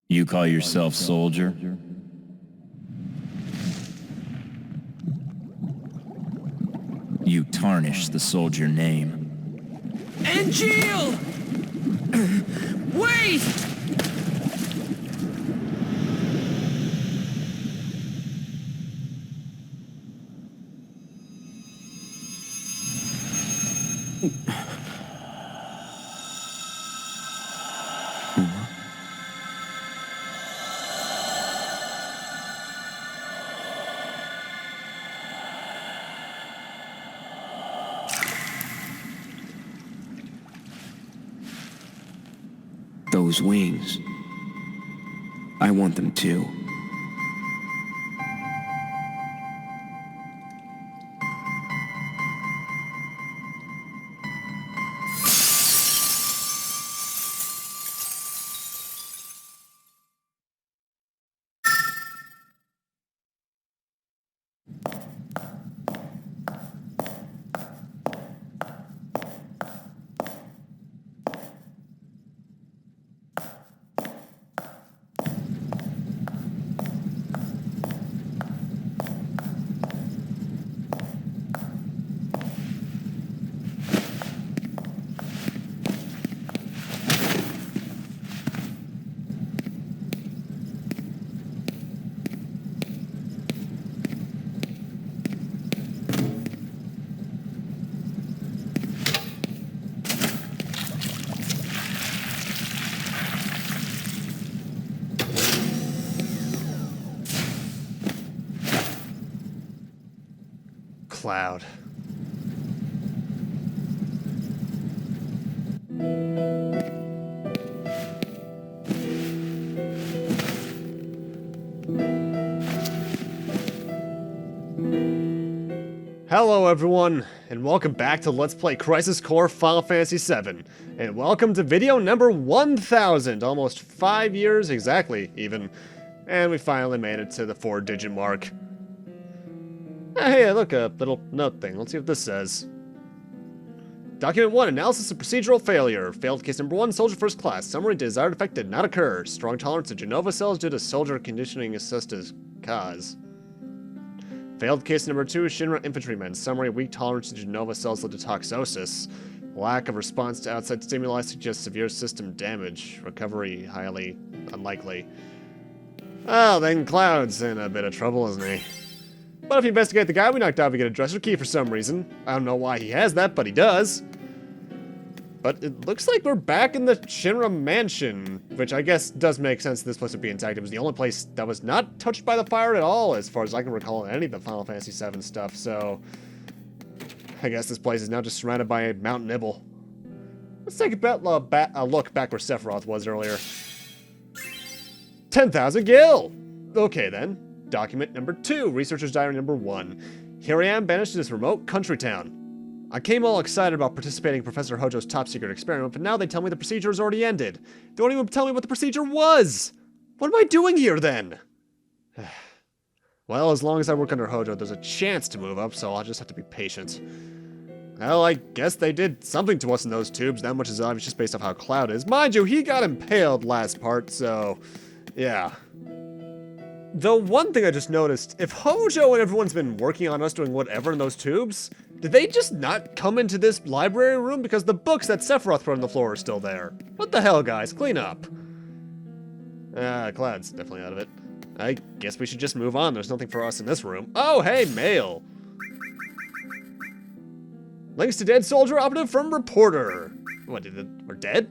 You call yourself soldier? You tarnish the soldier name. Angeal! Wait! Those wings. I want them too. Cloud. Hello everyone, and welcome back to Let's Play Crisis Core Final Fantasy VII. And welcome to video number 1000, almost 5 years exactly, even. And we finally made it to the 4-digit mark. Hey, look, a little note thing. Let's see what this says. Document 1, Analysis of Procedural Failure. Failed case number 1, Soldier First Class. Summary, desired effect did not occur. Strong tolerance to Genova cells due to soldier conditioning assessed as cause. Failed case number 2, Shinra Infantryman. Summary, weak tolerance to Genova cells led to toxosis. Lack of response to outside stimuli suggests severe system damage. Recovery, highly unlikely. Well, then Cloud's in a bit of trouble, isn't he? But if you investigate the guy we knocked out, we get a dresser key for some reason. I don't know why he has that, but he does. But it looks like we're back in the Shinra mansion, which I guess does make sense this place would be intact. It was the only place that was not touched by the fire at all, as far as I can recall in any of the Final Fantasy VII stuff, so I guess this place is now just surrounded by Mount Nibble. Let's take a look back where Sephiroth was earlier. 10,000 gil! Okay then. Document number 2, Researcher's Diary number 1. Here I am, banished to this remote country town. I came all excited about participating in Professor Hojo's top-secret experiment, but now they tell me the procedure has already ended. They won't even tell me what the procedure was! What am I doing here, then? Well, as long as I work under Hojo, there's a chance to move up, so I'll just have to be patient. Well, I guess they did something to us in those tubes. That much is obvious just based off how Cloud is. Mind you, he got impaled last part, so yeah. Though one thing I just noticed, if Hojo and everyone's been working on us doing whatever in those tubes, did they just not come into this library room? Because the books that Sephiroth put on the floor are still there. What the hell, guys? Clean up. Cloud's definitely out of it. I guess we should just move on. There's nothing for us in this room. Oh, hey, mail. Links to dead soldier operative from reporter. What, we're dead?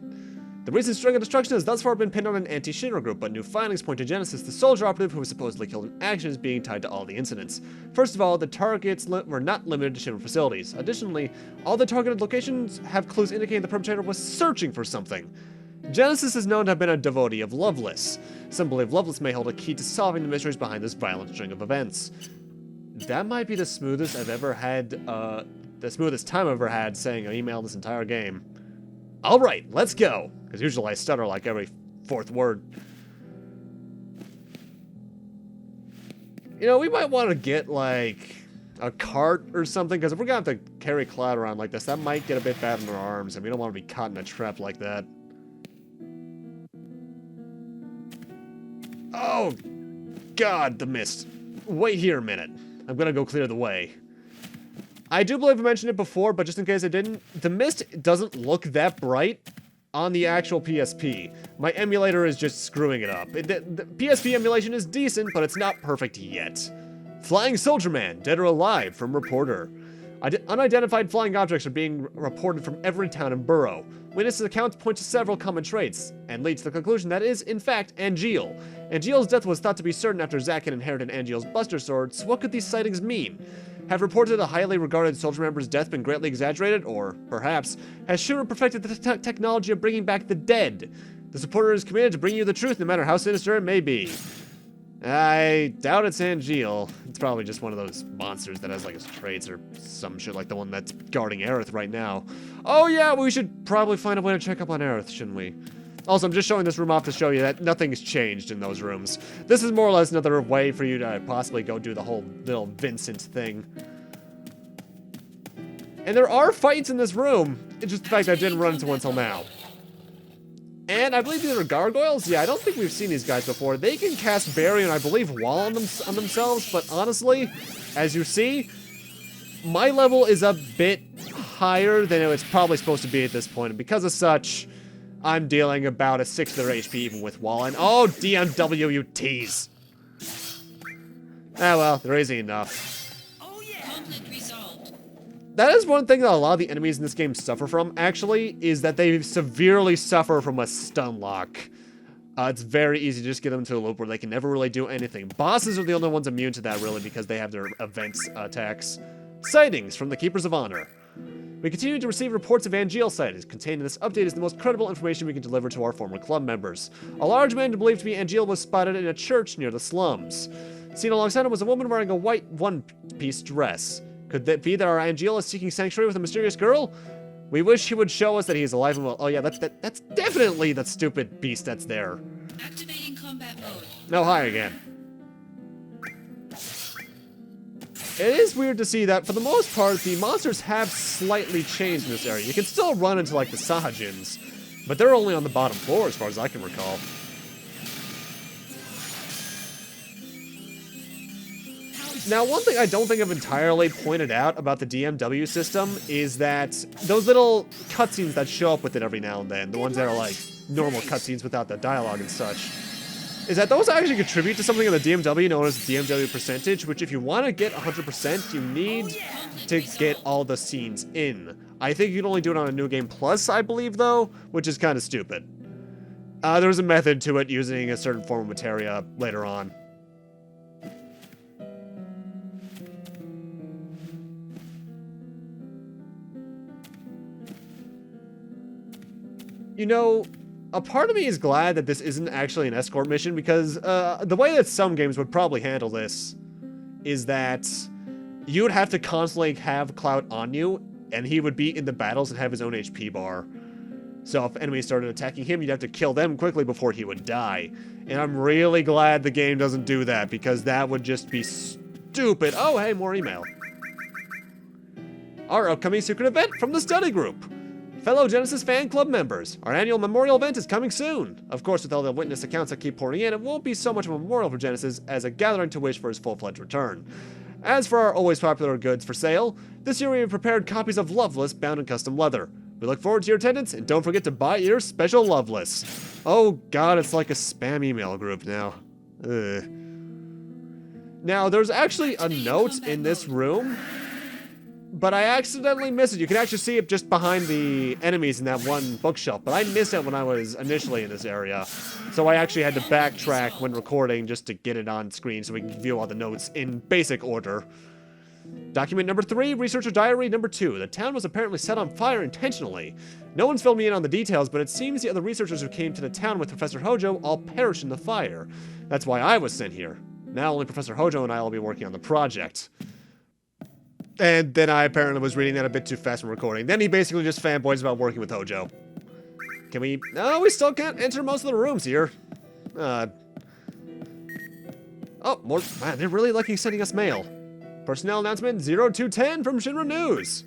The recent string of destruction has thus far been pinned on an anti-Shinra group, but new findings point to Genesis, the soldier operative who was supposedly killed in action, as being tied to all the incidents. First of all, the targets were not limited to Shinra facilities. Additionally, all the targeted locations have clues indicating the perpetrator was searching for something. Genesis is known to have been a devotee of Loveless. Some believe Loveless may hold a key to solving the mysteries behind this violent string of events. That might be the smoothest I've ever had, the smoothest time I've ever had saying an email this entire game. Alright, let's go. Because usually I stutter like every 4th word. You know, we might want to get, like, a cart or something, because if we're going to have to carry Cloud around like this, that might get a bit bad in our arms, and we don't want to be caught in a trap like that. Oh, God, the mist. Wait here a minute. I'm gonna go clear the way. I do believe I mentioned it before, but just in case I didn't, the mist doesn't look that bright on the actual PSP. My emulator is just screwing it up. The PSP emulation is decent, but it's not perfect yet. Flying Soldier Man, dead or alive, from reporter. Unidentified flying objects are being reported from every town and borough. Witnesses' accounts point to several common traits, and lead to the conclusion that it is, in fact, Angeal. Angeal's death was thought to be certain after Zack had inherited Angeal's Buster Sword, so what could these sightings mean? Have reports of a highly regarded soldier member's death been greatly exaggerated, or, perhaps, has Shooter perfected the technology of bringing back the dead? The supporter is committed to bringing you the truth, no matter how sinister it may be. I doubt it's Angeal. It's probably just one of those monsters that has like his traits or some shit like the one that's guarding Aerith right now. Oh yeah, we should probably find a way to check up on Aerith, shouldn't we? Also, I'm just showing this room off to show you that nothing's changed in those rooms. This is more or less another way for you to possibly go do the whole little Vincent thing. And there are fights in this room. It's just the fact that I didn't run into one until now. And I believe these are gargoyles. Yeah, I don't think we've seen these guys before. They can cast Barrier and I believe Wall on themselves, but honestly, as you see, my level is a bit higher than it's probably supposed to be at this point. And because of such, I'm dealing about a 6th of their HP even with Wall. And oh, DMW, you tease. Ah, well, they're easy enough. Oh yeah. Conflict resolved. That is one thing that a lot of the enemies in this game suffer from, actually, is that they severely suffer from a stun lock. It's very easy to just get them into a loop where they can never really do anything. Bosses are the only ones immune to that, really, because they have their events attacks. Sightings from the Keepers of Honor. We continue to receive reports of Angeal sightings. Contained in this update is the most credible information we can deliver to our former club members. A large man believed to be Angeal was spotted in a church near the slums. Seen alongside him was a woman wearing a white one-piece dress. Could that be that our Angeal is seeking sanctuary with a mysterious girl? We wish he would show us that he is alive and well. Oh yeah, that's definitely that stupid beast that's there. Activating combat mode. No, hi again. It is weird to see that, for the most part, the monsters have slightly changed in this area. You can still run into, like, the Sahajins, but they're only on the bottom floor, as far as I can recall. Now, one thing I don't think I've entirely pointed out about the DMW system is that those little cutscenes that show up with it every now and then, the ones that are, like, normal cutscenes without the dialogue and such, is that those actually contribute to something in the DMW known as DMW percentage, which if you want to get 100%, you need to get all the scenes in. I think you can only do it on a New Game Plus, I believe, though, which is kind of stupid. There's a method to it using a certain form of materia later on. You know, a part of me is glad that this isn't actually an escort mission, because the way that some games would probably handle this is that you would have to constantly have Cloud on you, and he would be in the battles and have his own HP bar. So if enemies started attacking him, you'd have to kill them quickly before he would die. And I'm really glad the game doesn't do that, because that would just be stupid. Oh, hey, more email. Our upcoming secret event from the study group. Fellow Genesis fan club members, our annual memorial event is coming soon. Of course, with all the witness accounts that keep pouring in, it won't be so much of a memorial for Genesis as a gathering to wish for his full-fledged return. As for our always popular goods for sale, this year we have prepared copies of Loveless bound in custom leather. We look forward to your attendance, and don't forget to buy your special Loveless. Oh god, it's like a spam email group now. Ugh. Now, there's actually a note in this room, but I accidentally missed it. You can actually see it just behind the enemies in that one bookshelf, but I missed it when I was initially in this area. So I actually had to backtrack when recording just to get it on screen so we can view all the notes in basic order. Document number 3, Researcher Diary number 2. The town was apparently set on fire intentionally. No one's filled me in on the details, but it seems the other researchers who came to the town with Professor Hojo all perished in the fire. That's why I was sent here. Now only Professor Hojo and I will be working on the project. And then I apparently was reading that a bit too fast from recording. Then he basically just fanboys about working with Hojo. Can we... No, we still can't enter most of the rooms here. Oh, more... Man, they're really liking sending us mail. Personnel announcement 0210 from Shinra News.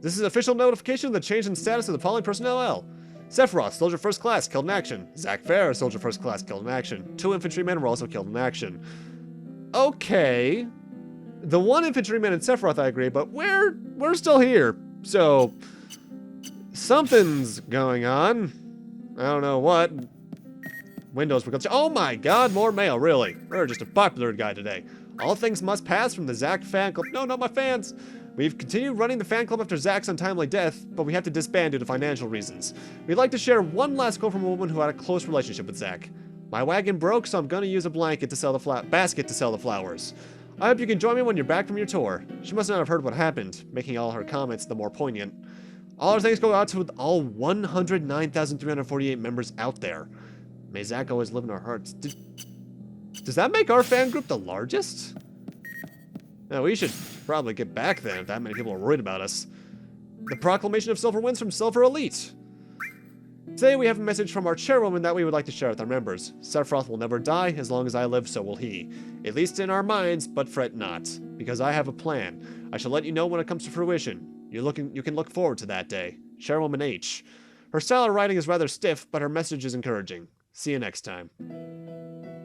This is official notification of the change in status of the following personnel. Sephiroth, soldier first class, killed in action. Zack Fair, soldier first class, killed in action. 2 infantrymen were also killed in action. Okay. The 1 infantryman in Sephiroth, I agree, but we're still here. So, something's going on. I don't know what. Windows were oh my god, more mail, really. We're just a popular guy today. All things must pass from the Zack fan club. No, not my fans. We've continued running the fan club after Zack's untimely death, but we had to disband due to financial reasons. We'd like to share one last quote from a woman who had a close relationship with Zack. My wagon broke, so I'm gonna use a blanket to sell the basket to sell the flowers. I hope you can join me when you're back from your tour. She must not have heard what happened, making all her comments the more poignant. All our thanks go out to all 109,348 members out there. May Zack always live in our hearts. Does that make our fan group the largest? No, we should probably get back then if that many people are worried about us. The proclamation of Silver Wins from Silver Elite. Today we have a message from our chairwoman that we would like to share with our members. Sephiroth will never die. As long as I live, so will he. At least in our minds, but fret not. Because I have a plan. I shall let you know when it comes to fruition. You can look forward to that day. Chairwoman H. Her style of writing is rather stiff, but her message is encouraging. See you next time.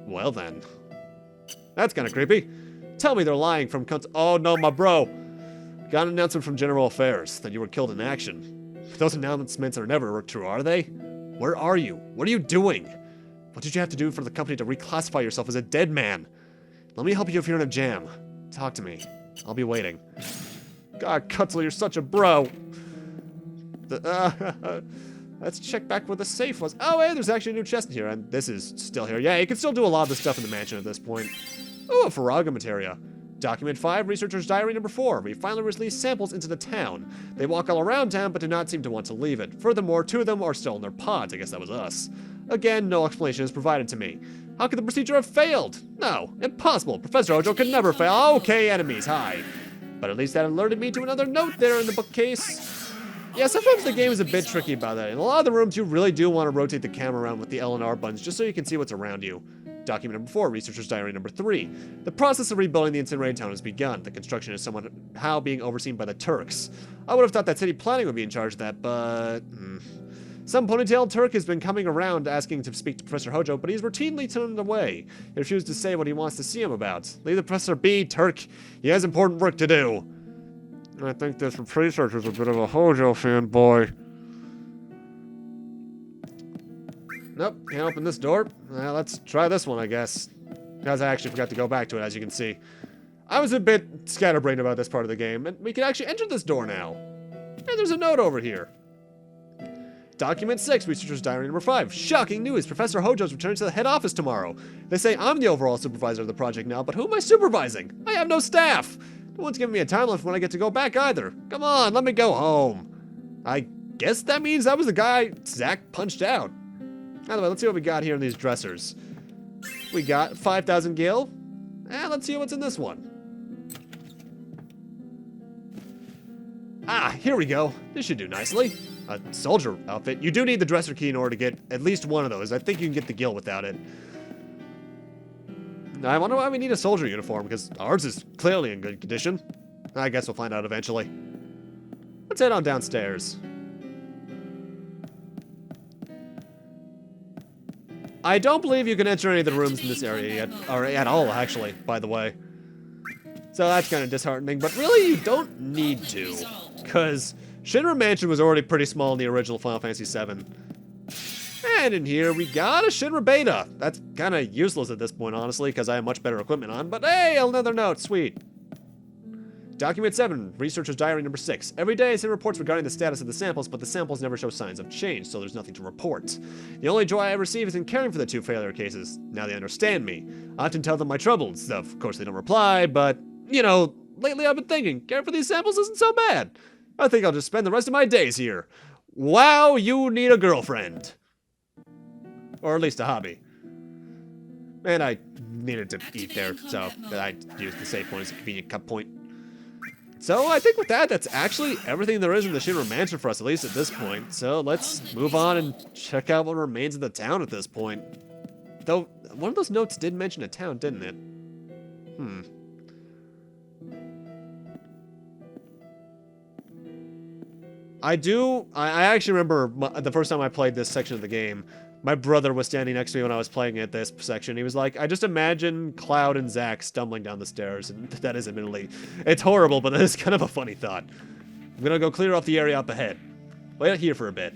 Well then. That's kind of creepy. Tell me they're lying from oh no, my bro. Got an announcement from General Affairs that you were killed in action. Those announcements are never true, are they? Where are you? What are you doing? What did you have to do for the company to reclassify yourself as a dead man? Let me help you if you're in a jam. Talk to me. I'll be waiting. God, Cutzel, you're such a bro. Let's check back where the safe was. Oh, hey, there's actually a new chest in here, and this is still here. Yeah, you can still do a lot of the stuff in the mansion at this point. Oh, a Faraga materia. Document 5, Researcher's Diary number 4. We finally released samples into the town. They walk all around town, but do not seem to want to leave it. Furthermore, 2 of them are still in their pods. I guess that was us. Again, no explanation is provided to me. How could the procedure have failed? No, impossible. Professor Ojo could never fail. Okay, enemies, hi. But at least that alerted me to another note there in the bookcase. Yeah, sometimes the game is a bit tricky about that. In a lot of the rooms, you really do want to rotate the camera around with the L and R buttons just so you can see what's around you. Document number 4, Researcher's Diary number 3. The process of rebuilding the incinerated town has begun. The construction is somehow being overseen by the Turks. I would have thought that city planning would be in charge of that, but... Some ponytailed Turk has been coming around asking to speak to Professor Hojo, but he's routinely turned away. He refused to say what he wants to see him about. Leave the professor be, Turk. He has important work to do. I think this researcher's a bit of a Hojo fanboy. Nope, can't open this door. Well, let's try this one, I guess. Because I actually forgot to go back to it, as you can see. I was a bit scatterbrained about this part of the game, and we can actually enter this door now. And there's a note over here. Document 6, Researcher's Diary number 5. Shocking news, Professor Hojo's returning to the head office tomorrow. They say I'm the overall supervisor of the project now, but who am I supervising? I have no staff. No one's giving me a time limit when I get to go back either. Come on, let me go home. I guess that means that was the guy Zack punched out. Anyway, let's see what we got here in these dressers. We got 5,000 gil. And let's see what's in this one. Ah, here we go. This should do nicely. A soldier outfit. You do need the dresser key in order to get at least one of those. I think you can get the gil without it. I wonder why we need a soldier uniform, because ours is clearly in good condition. I guess we'll find out eventually. Let's head on downstairs. I don't believe you can enter any of the rooms in this area yet, or at all, actually, by the way. So that's kind of disheartening, but really you don't need to, because Shinra Mansion was already pretty small in the original Final Fantasy VII. And in here we got a Shinra Beta. That's kind of useless at this point, honestly, because I have much better equipment on, but hey, another note, sweet. Document 7, Researcher's Diary number 6. Every day I send reports regarding the status of the samples, but the samples never show signs of change, so there's nothing to report. The only joy I receive is in caring for the 2 failure cases. Now they understand me. I often tell them my troubles. Of course they don't reply, but, you know, lately I've been thinking, caring for these samples isn't so bad. I think I'll just spend the rest of my days here. Wow, you need a girlfriend. Or at least a hobby. And I needed to eat there, so I used the save point as a convenient cut point. So I think with that, that's actually everything there is in the Shinra Mansion for us, at least at this point. So let's move on and check out what remains of the town at this point. Though, one of those notes did mention a town, didn't it? I actually remember the first time I played this section of the game, my brother was standing next to me when I was playing at this section. He was like, I just imagine Cloud and Zack stumbling down the stairs, and that is admittedly, it's horrible, but that is kind of a funny thought. I'm gonna go clear off the area up ahead. Wait here for a bit.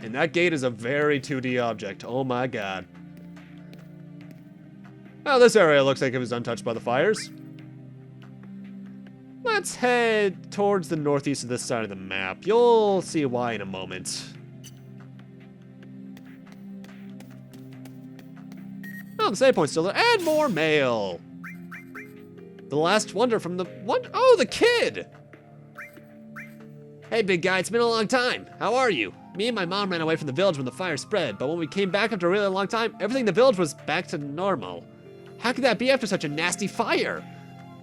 And that gate is a very 2D object. Oh my god. Well, this area looks like it was untouched by the fires. Let's head towards the northeast of this side of the map. You'll see why in a moment. Oh, the save point's still there. And more mail. The last wonder from the... What? Oh, the kid! Hey, big guy, it's been a long time. How are you? Me and my mom ran away from the village when the fire spread, but when we came back after a really long time, everything in the village was back to normal. How could that be after such a nasty fire?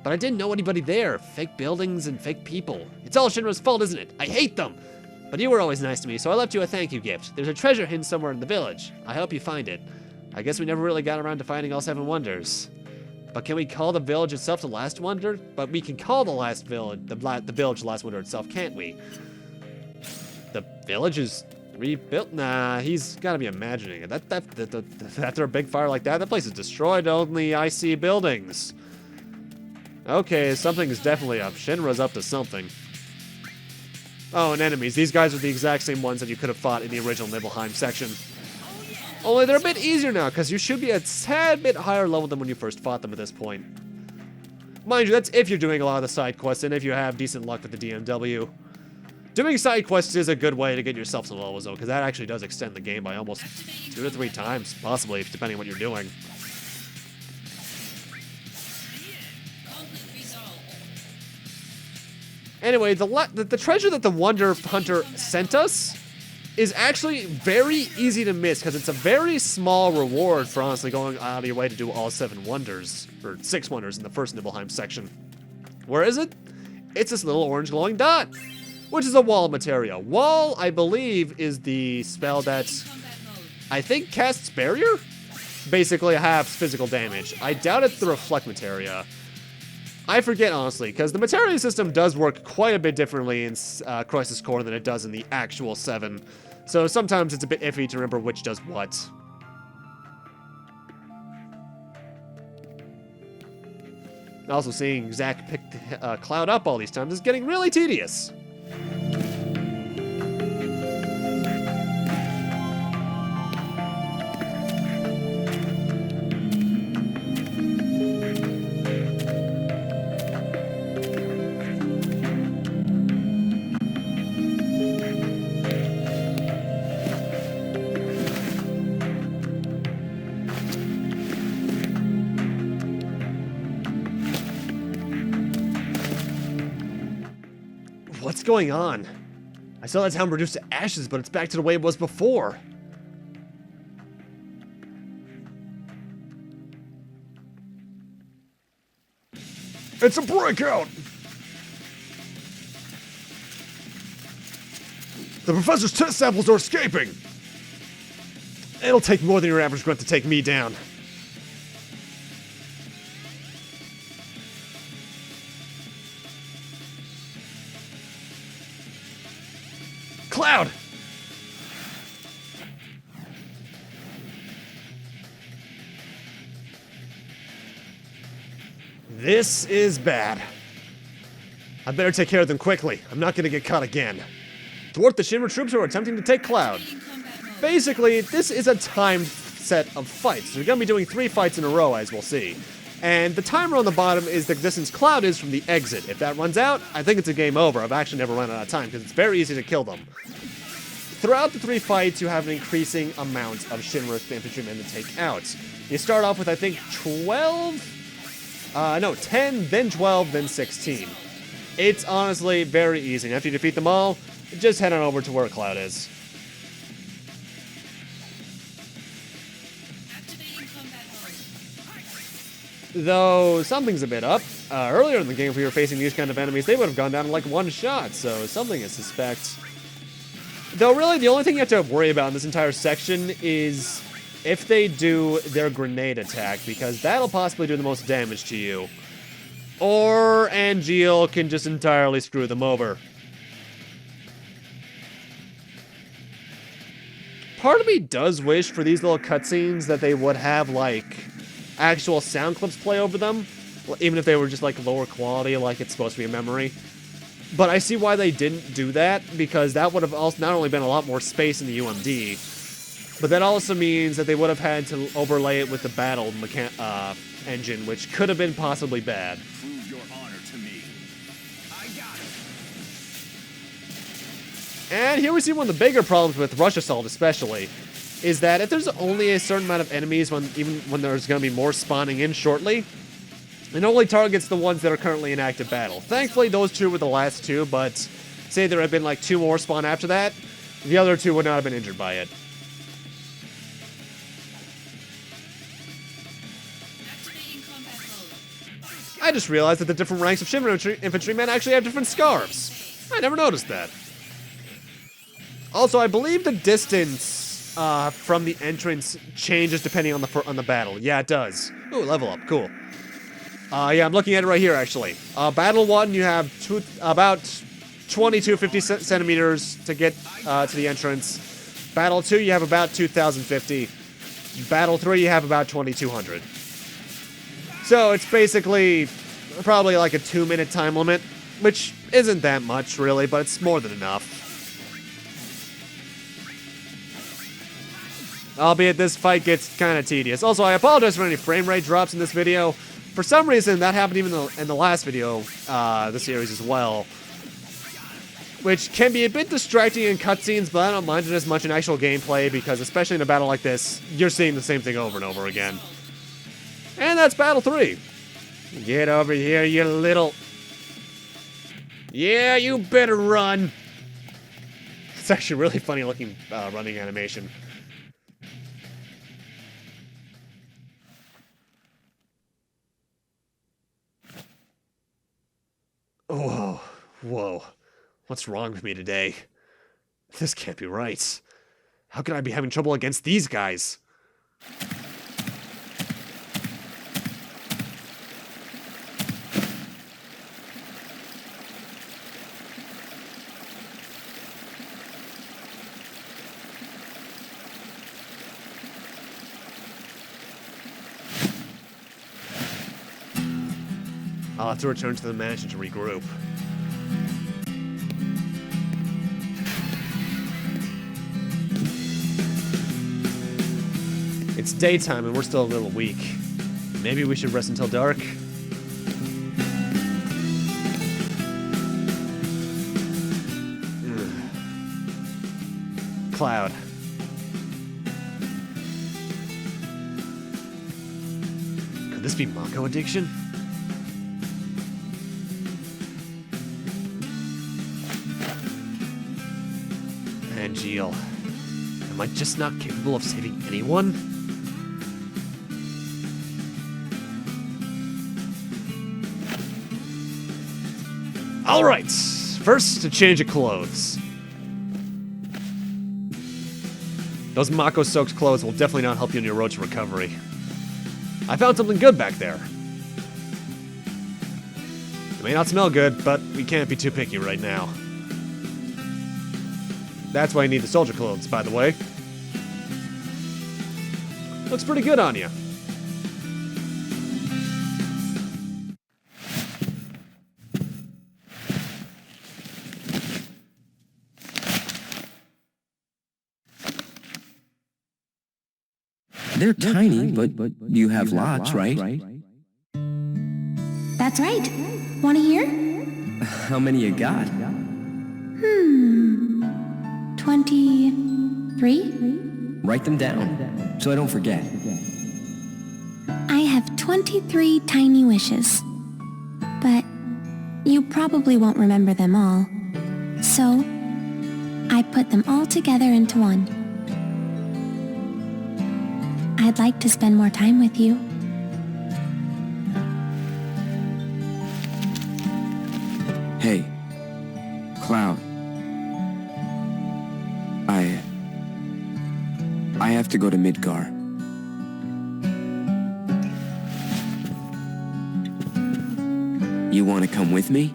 But I didn't know anybody there. Fake buildings and fake people. It's all Shinra's fault, isn't it? I hate them! But you were always nice to me, so I left you a thank you gift. There's a treasure hidden somewhere in the village. I hope you find it. I guess we never really got around to finding all 7 wonders. But can we call the village itself the last wonder? But we can call the village the last wonder itself, can't we? The village is rebuilt? Nah, he's gotta be imagining it. After a big fire like that, that place is destroyed. Only I see buildings. Okay, something is definitely up. Shinra's up to something. Oh, and enemies. These guys are the exact same ones that you could have fought in the original Nibelheim section. Only they're a bit easier now, because you should be a tad bit higher level than when you first fought them at this point. Mind you, that's if you're doing a lot of the side quests, and if you have decent luck with the DMW. Doing side quests is a good way to get yourself some levels, though, because that actually does extend the game by almost 2 to 3 times, possibly, depending on what you're doing. Anyway, the treasure that the Wonder Hunter sent us is actually very easy to miss, because it's a very small reward for honestly going out of your way to do all 7 wonders, or 6 wonders in the first Nibelheim section. Where is it? It's this little orange glowing dot, which is a wall materia. Wall, I believe, is the spell that I think casts barrier? Basically halves physical damage. I doubt it's the reflect materia. I forget, honestly, because the materia system does work quite a bit differently in Crisis Core than it does in the actual 7. So sometimes it's a bit iffy to remember which does what. Also, seeing Zack pick Cloud up all these times is getting really tedious. What's going on? I saw that town reduced to ashes, but it's back to the way it was before. It's a breakout! The professor's test samples are escaping! It'll take more than your average grunt to take me down. Cloud! This is bad. I better take care of them quickly. I'm not gonna get caught again. Thwart the Shinra troops who are attempting to take Cloud. Basically, this is a timed set of fights. You're gonna be doing 3 fights in a row, as we'll see. And the timer on the bottom is the distance Cloud is from the exit. If that runs out, I think it's a game over. I've actually never run out of time, because it's very easy to kill them. Throughout the 3 fights, you have an increasing amount of Shinra infantrymen to take out. You start off with, I think, 10, then 12, then 16. It's honestly very easy. And after you defeat them all, just head on over to where Cloud is. Though, something's a bit up. Earlier in the game, if we were facing these kind of enemies, they would have gone down in like 1 shot, so something is suspect. Though really, the only thing you have to worry about in this entire section is if they do their grenade attack, because that'll possibly do the most damage to you. Or Angeal can just entirely screw them over. part of me does wish for these little cutscenes that they would have, like, actual sound clips play over them. Even if they were just, like, lower quality, like it's supposed to be a memory. But I see why they didn't do that, because that would have also not only been a lot more space in the UMD, but that also means that they would have had to overlay it with the battle engine, which could have been possibly bad. Prove your honor to me. I got it. And here we see one of the bigger problems with Rush Assault especially, is that if there's only a certain amount of enemies, even when there's going to be more spawning in shortly, it only targets the ones that are currently in active battle. Thankfully, those two were the last two, but say there had been like 2 more spawn after that, the other 2 would not have been injured by it. Activating combat mode. I just realized that the different ranks of ship infantrymen actually have different scarves. I never noticed that. Also, I believe the distance from the entrance changes depending on the battle. Yeah, it does. Ooh, level up. Cool. Yeah, I'm looking at it right here, actually. Battle 1, you have about 2250 centimeters to get to the entrance. Battle 2, you have about 2050. Battle 3, you have about 2200. So it's basically probably like a 2-minute time limit, which isn't that much, really, but it's more than enough. Albeit this fight gets kind of tedious. Also, I apologize for any frame rate drops in this video. For some reason, that happened even in the last video, the series as well. Which can be a bit distracting in cutscenes, but I don't mind it as much in actual gameplay, because especially in a battle like this, you're seeing the same thing over and over again. And that's Battle 3. Get over here, you little... Yeah, you better run! It's actually really funny looking running animation. Whoa, whoa. What's wrong with me today? This can't be right. How can I be having trouble against these guys? I'll have to return to the mansion to regroup. It's daytime and we're still a little weak. Maybe we should rest until dark? Cloud. Could this be Mako addiction? Angeal. Am I just not capable of saving anyone? Alright, first a change of clothes. Those Mako-soaked clothes will definitely not help you on your road to recovery. I found something good back there. It may not smell good, but we can't be too picky right now. That's why you need the soldier clothes, by the way. Looks pretty good on you. They're tiny, but you have lots, right? That's right. Want to hear? How many you got? 23? Write them down, so I don't forget. I have 23 tiny wishes. But you probably won't remember them all. So, I put them all together into one. I'd like to spend more time with you. Hey, Cloud. I have to go to Midgar. You want to come with me?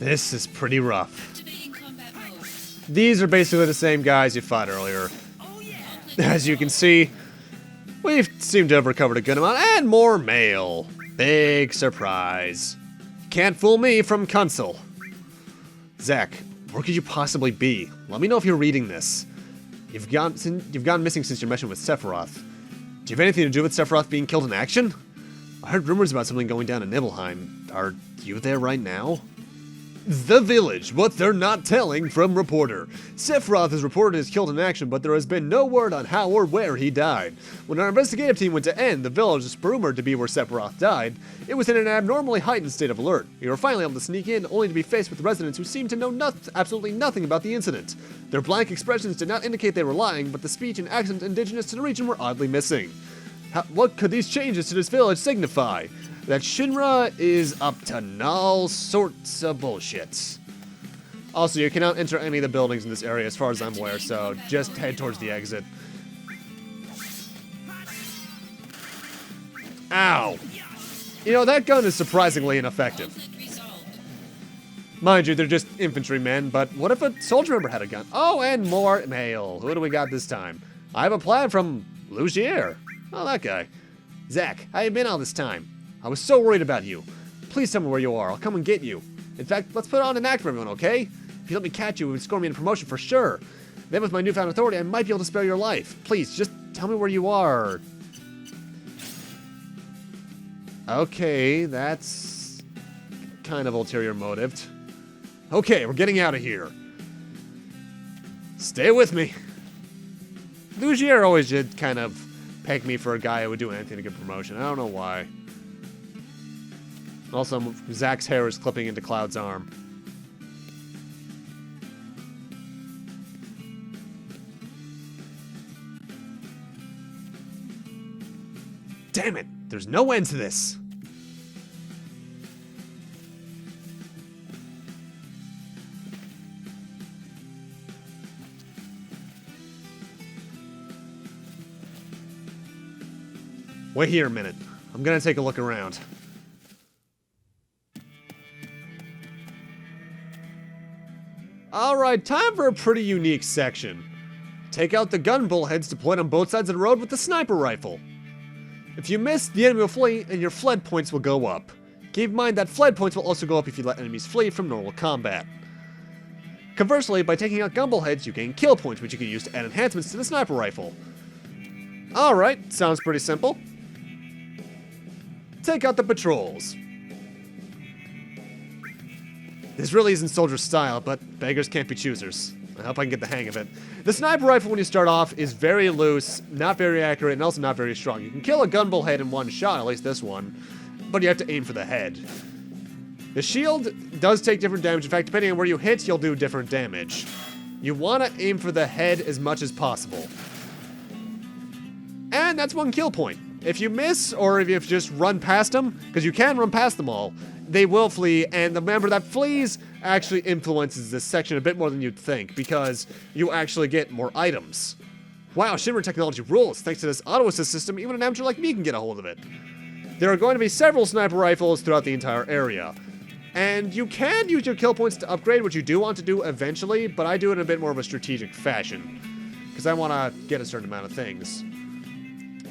This is pretty rough. Activating combat mode. These are basically the same guys you fought earlier. Oh yeah. As you can see, we've seemed to have recovered a good amount, and more mail. Big surprise. Can't fool me from Kunzel. Zach, where could you possibly be? Let me know if you're reading this. You've gone missing since your mission with Sephiroth. Do you have anything to do with Sephiroth being killed in action? I heard rumors about something going down in Nibelheim. Are you there right now? The village, what they're not telling from reporter. Sephiroth is reported as killed in action, but there has been no word on how or where he died. When our investigative team went to end, the village is rumored to be where Sephiroth died. It was in an abnormally heightened state of alert. We were finally able to sneak in, only to be faced with residents who seemed to know absolutely nothing about the incident. Their blank expressions did not indicate they were lying, but the speech and accent indigenous to the region were oddly missing. What could these changes to this village signify? That Shinra is up to all sorts of bullshit. Also, you cannot enter any of the buildings in this area as far as I'm aware, so just head towards the exit. Ow! You know, that gun is surprisingly ineffective. Conflict resolved. Mind you, they're just infantrymen, but what if a soldier member had a gun? Oh, and more mail. Who do we got this time? I have a plan from Lugier. Oh, that guy. Zach, how you been all this time? I was so worried about you. Please tell me where you are. I'll come and get you. In fact, let's put on an act for everyone, okay? If you let me catch you, it would score me in a promotion for sure. Then with my newfound authority, I might be able to spare your life. Please, just tell me where you are. Okay, that's kind of ulterior motived. Okay, we're getting out of here. Stay with me. Lugier always did kind of peg me for a guy who would do anything to get promotion. I don't know why. Also, Zach's hair is clipping into Cloud's arm. Damn it! There's no end to this! Wait here a minute. I'm gonna take a look around. Alright, time for a pretty unique section. Take out the gun bullheads deployed on both sides of the road with the sniper rifle. If you miss, the enemy will flee and your fled points will go up. Keep in mind that fled points will also go up if you let enemies flee from normal combat. Conversely, by taking out gun bullheads, you gain kill points, which you can use to add enhancements to the sniper rifle. Alright, sounds pretty simple. Take out the patrols. This really isn't soldier style, but beggars can't be choosers. I hope I can get the hang of it. The sniper rifle when you start off is very loose, not very accurate, and also not very strong. You can kill a gun bullhead in one shot, at least this one, but you have to aim for the head. The shield does take different damage. In fact, depending on where you hit, you'll do different damage. You want to aim for the head as much as possible. And that's one kill point. If you miss, or if you just run past them, because you can run past them all, they will flee, and the member that flees actually influences this section a bit more than you'd think, because you actually get more items. Wow, Shinra technology rules. Thanks to this auto-assist system, even an amateur like me can get a hold of it. There are going to be several sniper rifles throughout the entire area. And you can use your kill points to upgrade, which you do want to do eventually, but I do it in a bit more of a strategic fashion, because I want to get a certain amount of things.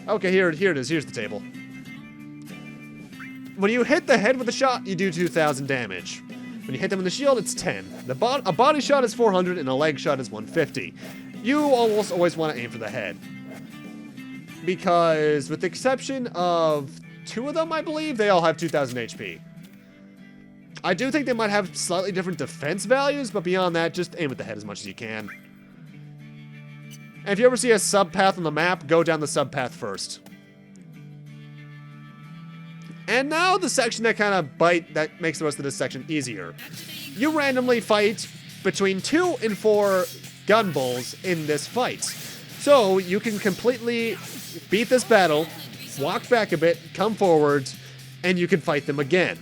Okay, here it is. Here's the table. When you hit the head with a shot, you do 2,000 damage. When you hit them in the shield, it's 10. A body shot is 400 and a leg shot is 150. You almost always want to aim for the head. Because, with the exception of 2 of them, I believe, they all have 2,000 HP. I do think they might have slightly different defense values, but beyond that, just aim at the head as much as you can. And if you ever see a sub-path on the map, go down the sub-path first. And now the section that makes the rest of this section easier. You randomly fight between 2 and 4 gun bulls in this fight. So you can completely beat this battle, walk back a bit, come forward, and you can fight them again.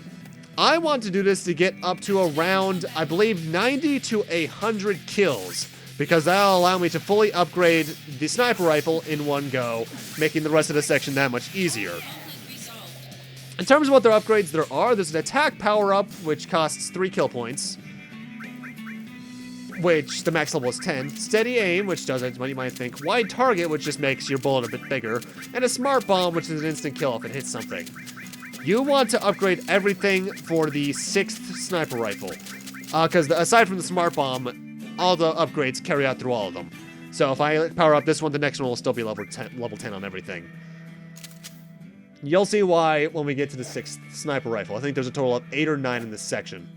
I want to do this to get up to around, I believe, 90 to 100 kills, because that'll allow me to fully upgrade the sniper rifle in one go, making the rest of the section that much easier. In terms of what their upgrades there's an attack power-up, which costs 3 kill points. which the max level is 10, steady aim, which does what you might think, wide target, which just makes your bullet a bit bigger, and a smart bomb, which is an instant kill if it hits something. You want to upgrade everything for the 6th sniper rifle, because aside from the smart bomb, all the upgrades carry out through all of them. So if I power up this one, the next one will still be level 10 on everything. You'll see why when we get to the 6th sniper rifle. I think there's a total of 8 or 9 in this section.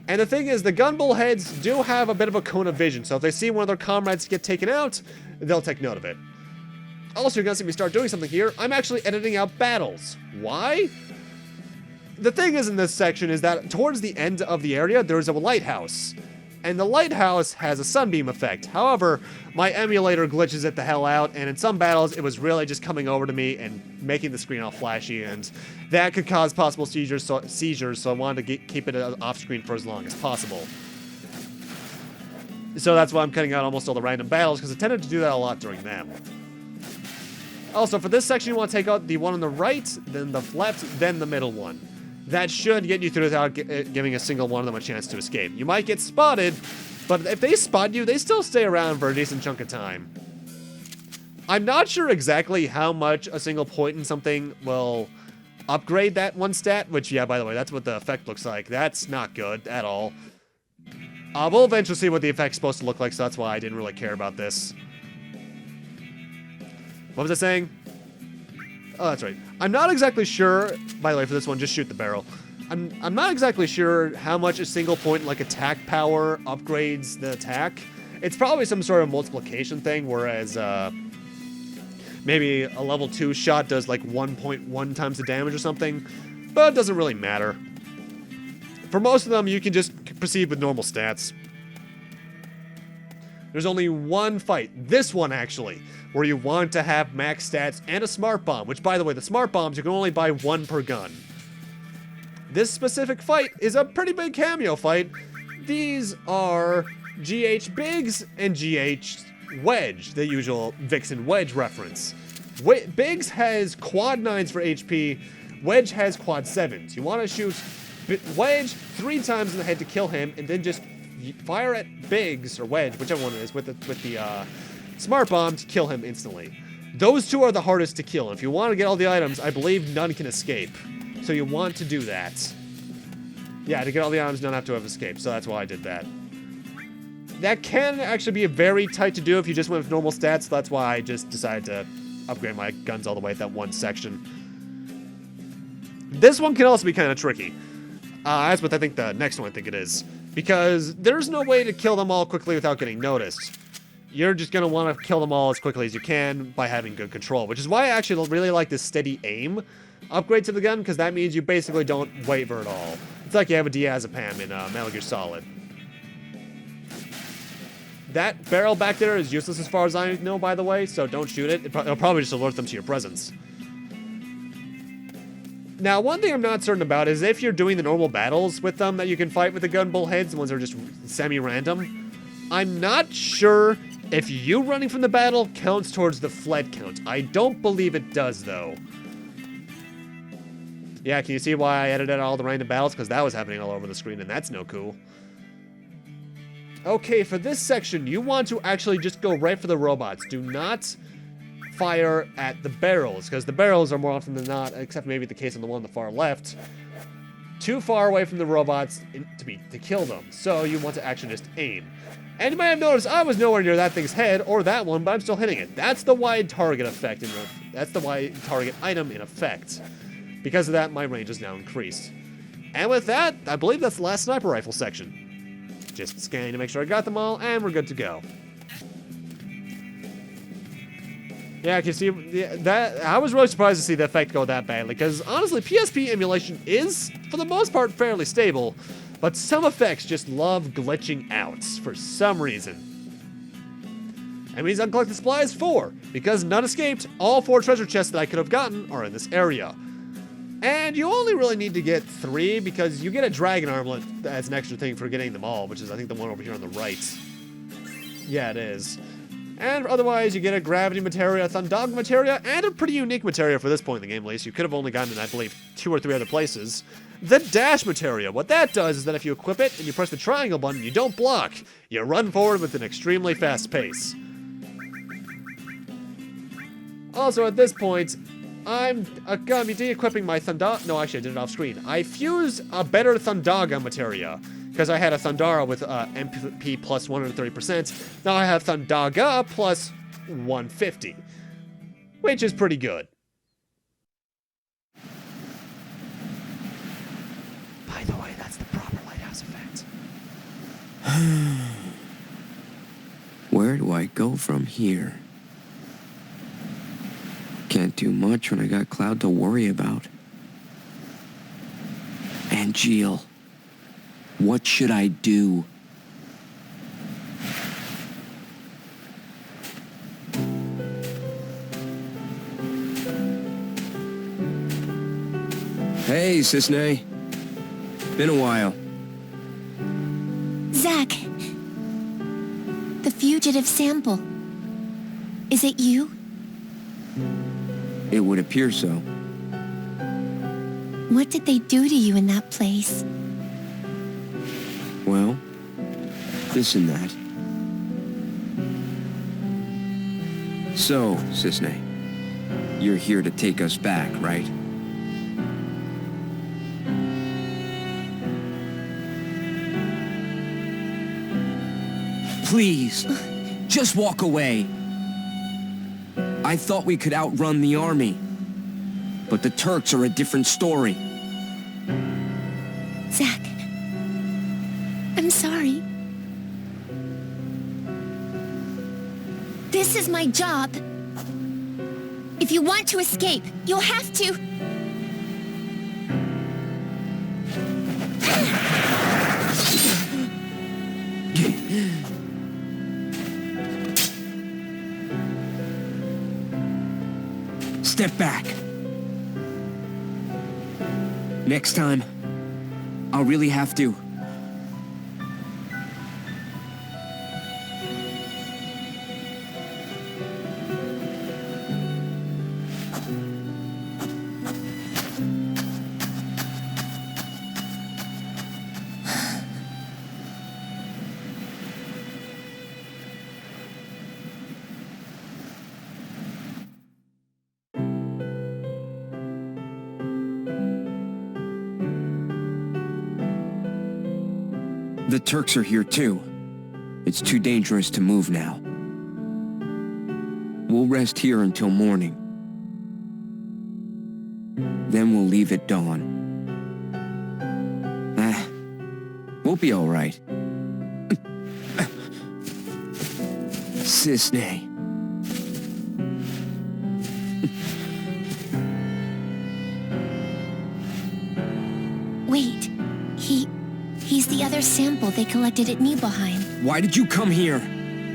And the thing is, the gun bull heads do have a bit of a cone of vision, so if they see one of their comrades get taken out, they'll take note of it. Also, you're gonna see me start doing something here. I'm actually editing out battles. Why? The thing is in this section is that towards the end of the area, there's a lighthouse. And the lighthouse has a sunbeam effect. However, my emulator glitches it the hell out, and in some battles, it was really just coming over to me and making the screen all flashy, and that could cause possible seizures, so I wanted to keep it off screen for as long as possible. So that's why I'm cutting out almost all the random battles, because I tended to do that a lot during them. Also, for this section, you want to take out the one on the right, then the left, then the middle one. That should get you through without giving a single one of them a chance to escape. You might get spotted, but if they spot you, they still stay around for a decent chunk of time. I'm not sure exactly how much a single point in something will upgrade that one stat, which, yeah, by the way, that's what the effect looks like. That's not good at all. We'll eventually see what the effect's supposed to look like, so that's why I didn't really care about this. What was I saying? Oh, that's right. I'm not exactly sure, by the way, for this one, just shoot the barrel. I'm not exactly sure how much a single point, like attack power, upgrades the attack. It's probably some sort of multiplication thing, whereas maybe a level 2 shot does like 1.1 times the damage or something, but it doesn't really matter. For most of them, you can just proceed with normal stats. There's only one fight, this one actually, where you want to have max stats and a smart bomb, which, by the way, the smart bombs, you can only buy one per gun. This specific fight is a pretty big cameo fight. These are GH Biggs and GH Wedge, the usual Vixen Wedge reference. Biggs has quad 9s for HP, Wedge has quad 7s. You want to shoot Wedge 3 times in the head to kill him, and then just fire at Biggs, or Wedge, whichever one it is, with the smart bomb to kill him instantly. Those two are the hardest to kill. If you want to get all the items, I believe none can escape. So you want to do that. Yeah, to get all the items, none have to have escaped, so that's why I did that. That can actually be very tight to do if you just went with normal stats, so that's why I just decided to upgrade my guns all the way at that one section. This one can also be kind of tricky. That's what I think the next one I think it is. Because there's no way to kill them all quickly without getting noticed. You're just going to want to kill them all as quickly as you can by having good control, which is why I actually really like this steady aim upgrade to the gun, because that means you basically don't waver at all. It's like you have a diazepam in Metal Gear Solid. That barrel back there is useless as far as I know, by the way, so don't shoot it. It'll probably just alert them to your presence. Now, one thing I'm not certain about is if you're doing the normal battles with them that you can fight with the gun bull heads, the ones that are just semi-random, I'm not sure if you running from the battle counts towards the fled count. I don't believe it does, though. Yeah, can you see why I edited all the random battles? Because that was happening all over the screen, and that's no cool. Okay, for this section, you want to actually just go right for the robots. Do not fire at the barrels, because the barrels are more often than not, except maybe the case on the one on the far left, too far away from the robots to kill them. So you want to actually just aim. And you might have noticed I was nowhere near that thing's head or that one, but I'm still hitting it. That's the wide target effect. That's the wide target item in effect. Because of that, my range is now increased. And with that, I believe that's the last sniper rifle section. Just scanning to make sure I got them all, and we're good to go. Yeah, you can see that. I was really surprised to see the effect go that badly, because honestly, PSP emulation is, for the most part, fairly stable, but some effects just love glitching out for some reason. That means uncollected supplies 4, because none escaped. All 4 treasure chests that I could have gotten are in this area. And you only really need to get 3, because you get a dragon armlet as an extra thing for getting them all, which is, I think, the one over here on the right. Yeah, it is. And otherwise, you get a gravity materia, Thundog materia, and a pretty unique materia for this point in the game, at least. You could have only gotten it, I believe, 2 or 3 other places. the dash materia. What that does is that if you equip it and you press the triangle button, you don't block. You run forward with an extremely fast pace. Also, at this point, I'm gonna be de-equipping my Thundaga. No, actually, I did it off screen. I fused a better Thundaga materia because I had a Thundara with MP plus 130%. Now I have Thundaga plus 150, which is pretty good. By the way, that's the proper lighthouse effect. Where do I go from here? Can't do much when I got Cloud to worry about. Angeal, what should I do? Hey, Cisne. Been a while. Zack. The fugitive sample. Is it you? It would appear so. What did they do to you in that place? Well, this and that. So, Cisne, you're here to take us back, right? Please, just walk away. I thought we could outrun the army, but the Turks are a different story. Zack. I'm sorry. This is my job. If you want to escape, you'll have to... Step back. Next time, I'll really have to. The Turks are here too. It's too dangerous to move now. We'll rest here until morning. Then we'll leave at dawn. We'll be all right. Cisne. Wait. He's the other sample they collected at Nibelheim. Why did you come here?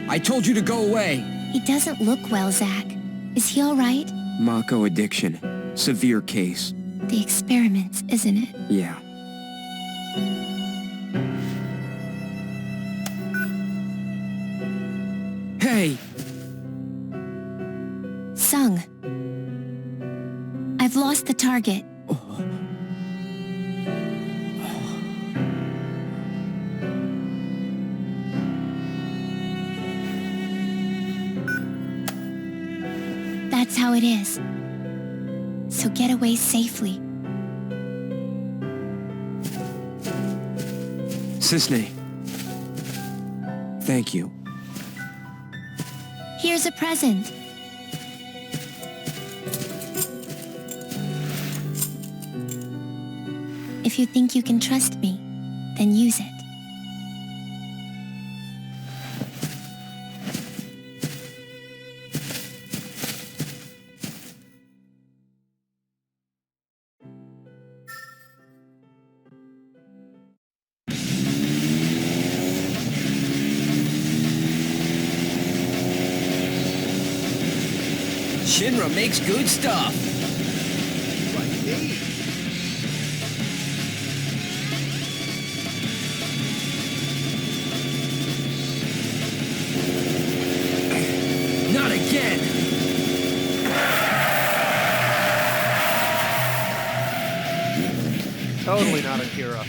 I told you to go away. He doesn't look well, Zack. Is he all right? Mako addiction. Severe case. The experiments, isn't it? Yeah. Hey! Sung. I've lost the target. That's how it is. So get away safely. Cisne. Thank you. Here's a present. If you think you can trust me, then use it. Shinra makes good stuff. Not again! Totally not Akira.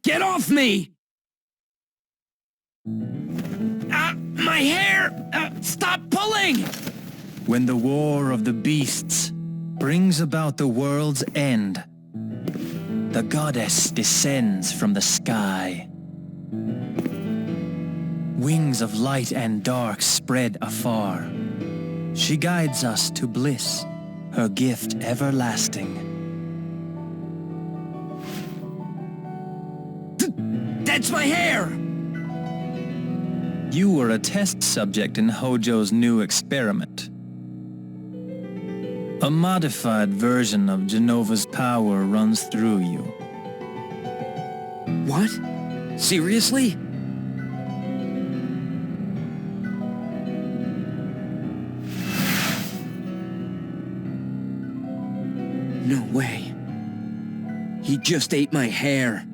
Get off me! My hair! Stop pulling! When the war of the beasts brings about the world's end, the goddess descends from the sky. Wings of light and dark spread afar. She guides us to bliss, her gift everlasting. That's my hair! You were a test subject in Hojo's new experiment. A modified version of Genova's power runs through you. What? Seriously? No way. He just ate my hair.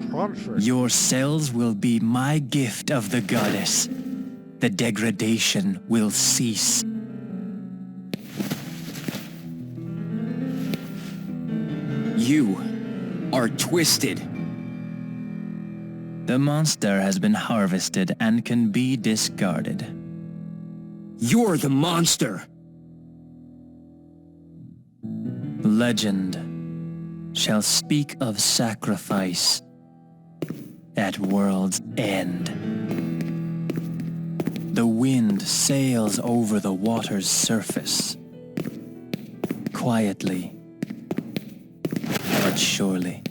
Crunchy. Your cells will be my gift of the goddess. The degradation will cease. You are twisted. The monster has been harvested and can be discarded. You're the monster. Legend shall speak of sacrifice at world's end. The wind sails over the water's surface, quietly but surely.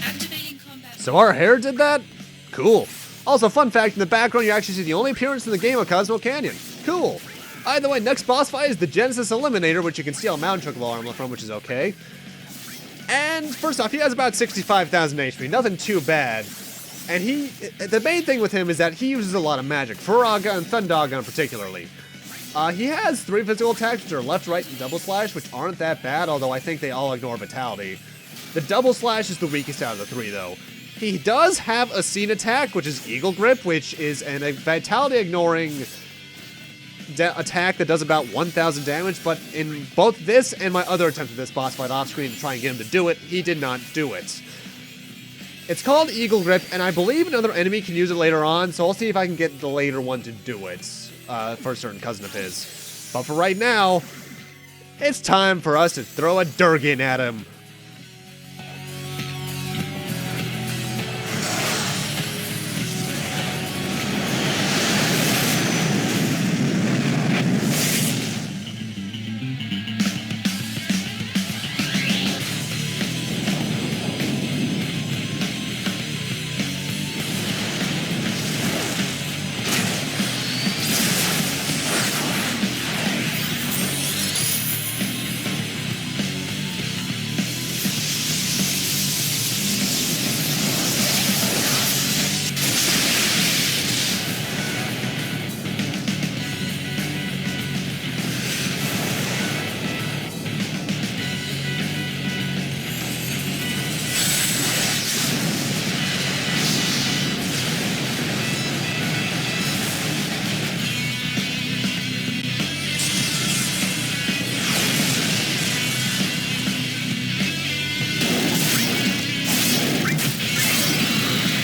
Activating combat. So our hair did that? Cool. Also, fun fact, in the background you actually see the only appearance in the game of Cosmo Canyon. Cool. Either way, next boss fight is the Genesis Eliminator, which you can steal Mountain Chocobo armor from, which is okay. And first off, he has about 65,000 HP, nothing too bad. And the main thing with him is that he uses a lot of magic, Furaga and Thundaga particularly. He has 3 physical attacks, which are left, right, and double slash, which aren't that bad, although I think they all ignore Vitality. The double slash is the weakest out of the 3, though. He does have a scene attack, which is Eagle Grip, which is a Vitality ignoring attack that does about 1,000 damage, but in both this and my other attempt at this boss fight off screen to try and get him to do it, he did not do it. It's called Eagle Grip, and I believe another enemy can use it later on, so I'll see if I can get the later one to do it for a certain cousin of his. But for right now, it's time for us to throw a Durgan at him.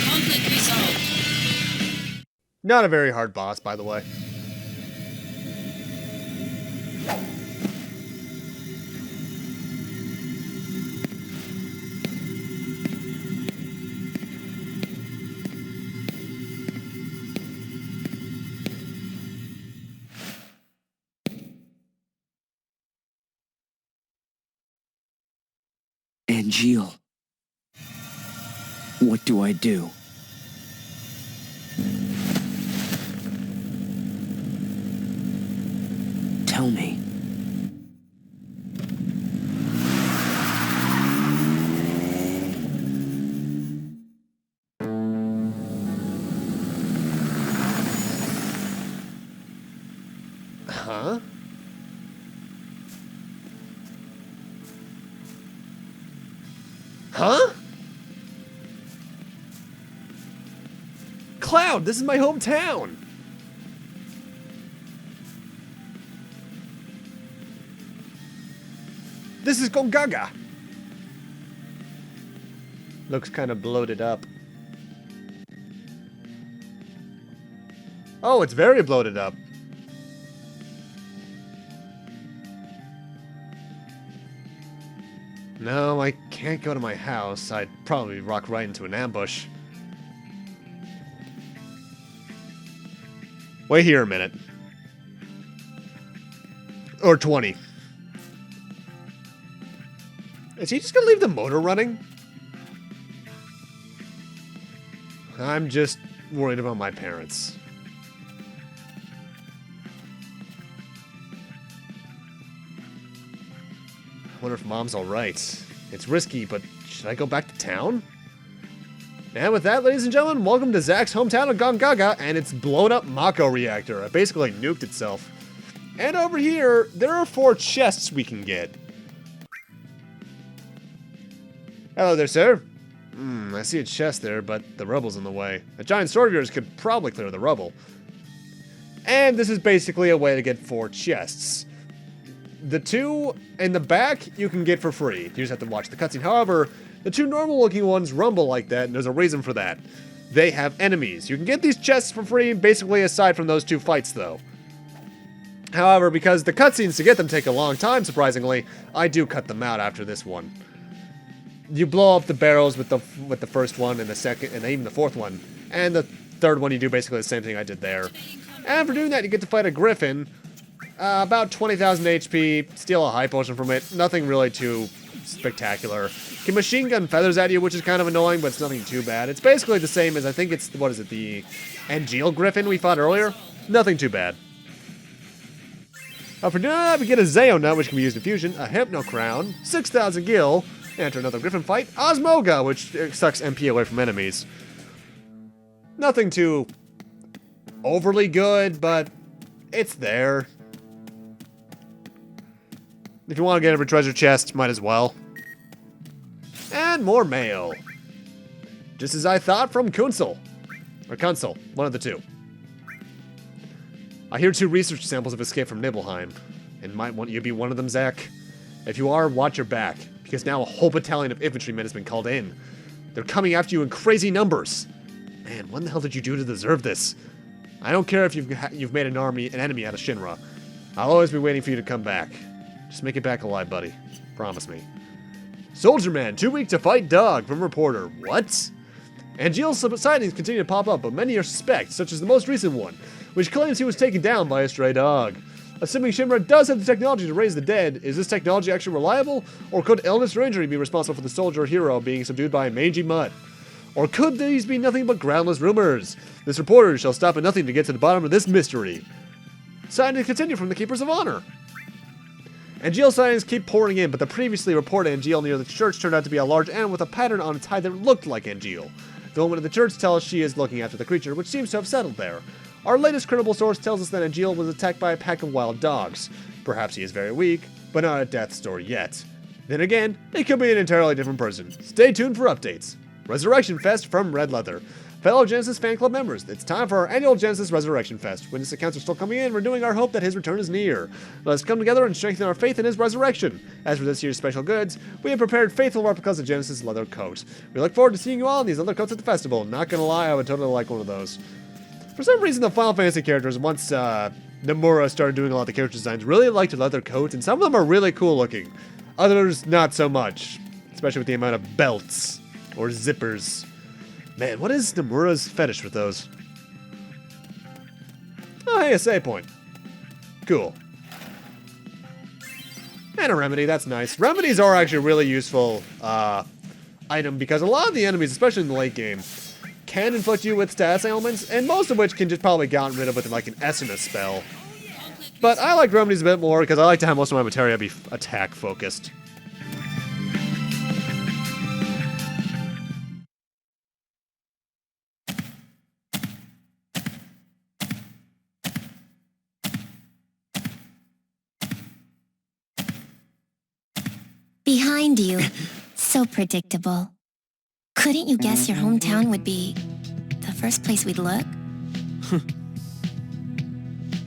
Conflict resolved. Not a very hard boss, by the way. Angeal. What do I do? Tell me. Huh? Huh? Cloud, this is my hometown! This is Gongaga! Looks kind of bloated up. Oh, it's very bloated up. No, I can't go to my house. I'd probably rock right into an ambush. Wait here a minute. Or 20. Is he just gonna leave the motor running? I'm just worried about my parents. I wonder if Mom's alright. It's risky, but should I go back to town? And with that, ladies and gentlemen, welcome to Zach's hometown of Gongaga and its blown up Mako reactor. It basically nuked itself. And over here, there are 4 chests we can get. Hello there, sir. I see a chest there, but the rubble's in the way. A giant sword of yours could probably clear the rubble. And this is basically a way to get 4 chests. The 2 in the back, you can get for free. You just have to watch the cutscene. However, the 2 normal-looking ones rumble like that, and there's a reason for that. They have enemies. You can get these chests for free, basically aside from those 2 fights, though. However, because the cutscenes to get them take a long time, surprisingly, I do cut them out after this one. You blow up the barrels with the first one and the second, and even the 4th one, and the 3rd one you do basically the same thing I did there. And for doing that, you get to fight a griffin, about 20,000 HP, steal a high potion from it. Nothing really too spectacular. Can machine gun feathers at you, which is kind of annoying, but it's nothing too bad. It's basically the same as I think it's what is it, the Angeal griffin we fought earlier. Nothing too bad. For doing that, we get a Zeo nut, which can be used in fusion, a Hypno crown, 6,000 gil. Enter another griffin fight, Osmoga, which sucks MP away from enemies. Nothing too overly good, but it's there. If you want to get every treasure chest, might as well. And more mail. Just as I thought from Kunsel. Or Kunsel, one of the 2. I hear 2 research samples have escaped from Nibelheim. And might want you to be one of them, Zach. If you are, watch your back. Because now a whole battalion of infantrymen has been called in. They're coming after you in crazy numbers. Man, what the hell did you do to deserve this? I don't care if you've made an enemy out of Shinra. I'll always be waiting for you to come back. Just make it back alive, buddy. Promise me. Soldier Man, 2 weak to fight dog, from reporter. What? Angeal's sightings continue to pop up, but many are suspect, such as the most recent one, which claims he was taken down by a stray dog. Assuming Shinra does have the technology to raise the dead, is this technology actually reliable? Or could illness or injury be responsible for the soldier hero being subdued by a mangy mutt? Or could these be nothing but groundless rumors? This reporter shall stop at nothing to get to the bottom of this mystery. Sightings continue from the Keepers of Honor. Angeal sightings keep pouring in, but the previously reported Angeal near the church turned out to be a large animal with a pattern on its hide that looked like Angeal. The woman at the church tells us she is looking after the creature, which seems to have settled there. Our latest credible source tells us that Angeal was attacked by a pack of wild dogs. Perhaps he is very weak, but not at death's door yet. Then again, it could be an entirely different person. Stay tuned for updates. Resurrection Fest from Red Leather. Fellow Genesis fan club members, it's time for our annual Genesis Resurrection Fest. Witness accounts are still coming in, renewing our hope that his return is near. Let us come together and strengthen our faith in his resurrection. As for this year's special goods, we have prepared faithful replicas of Genesis leather coat. We look forward to seeing you all in these leather coats at the festival. Not gonna lie, I would totally like one of those. For some reason, the Final Fantasy characters, once Nomura started doing a lot of the character designs, really liked their leather coats, and some of them are really cool looking. Others, not so much. Especially with the amount of belts or zippers. Man, what is Nomura's fetish with those? Oh, hey, a save point. Cool. And a remedy, that's nice. Remedies are actually a really useful item because a lot of the enemies, especially in the late game, can inflict you with status ailments, and most of which can just probably gotten rid of with like an Essence spell. But I like remedies a bit more because I like to have most of my materia be attack focused. Behind you. So predictable. Couldn't you guess your hometown would be the first place we'd look?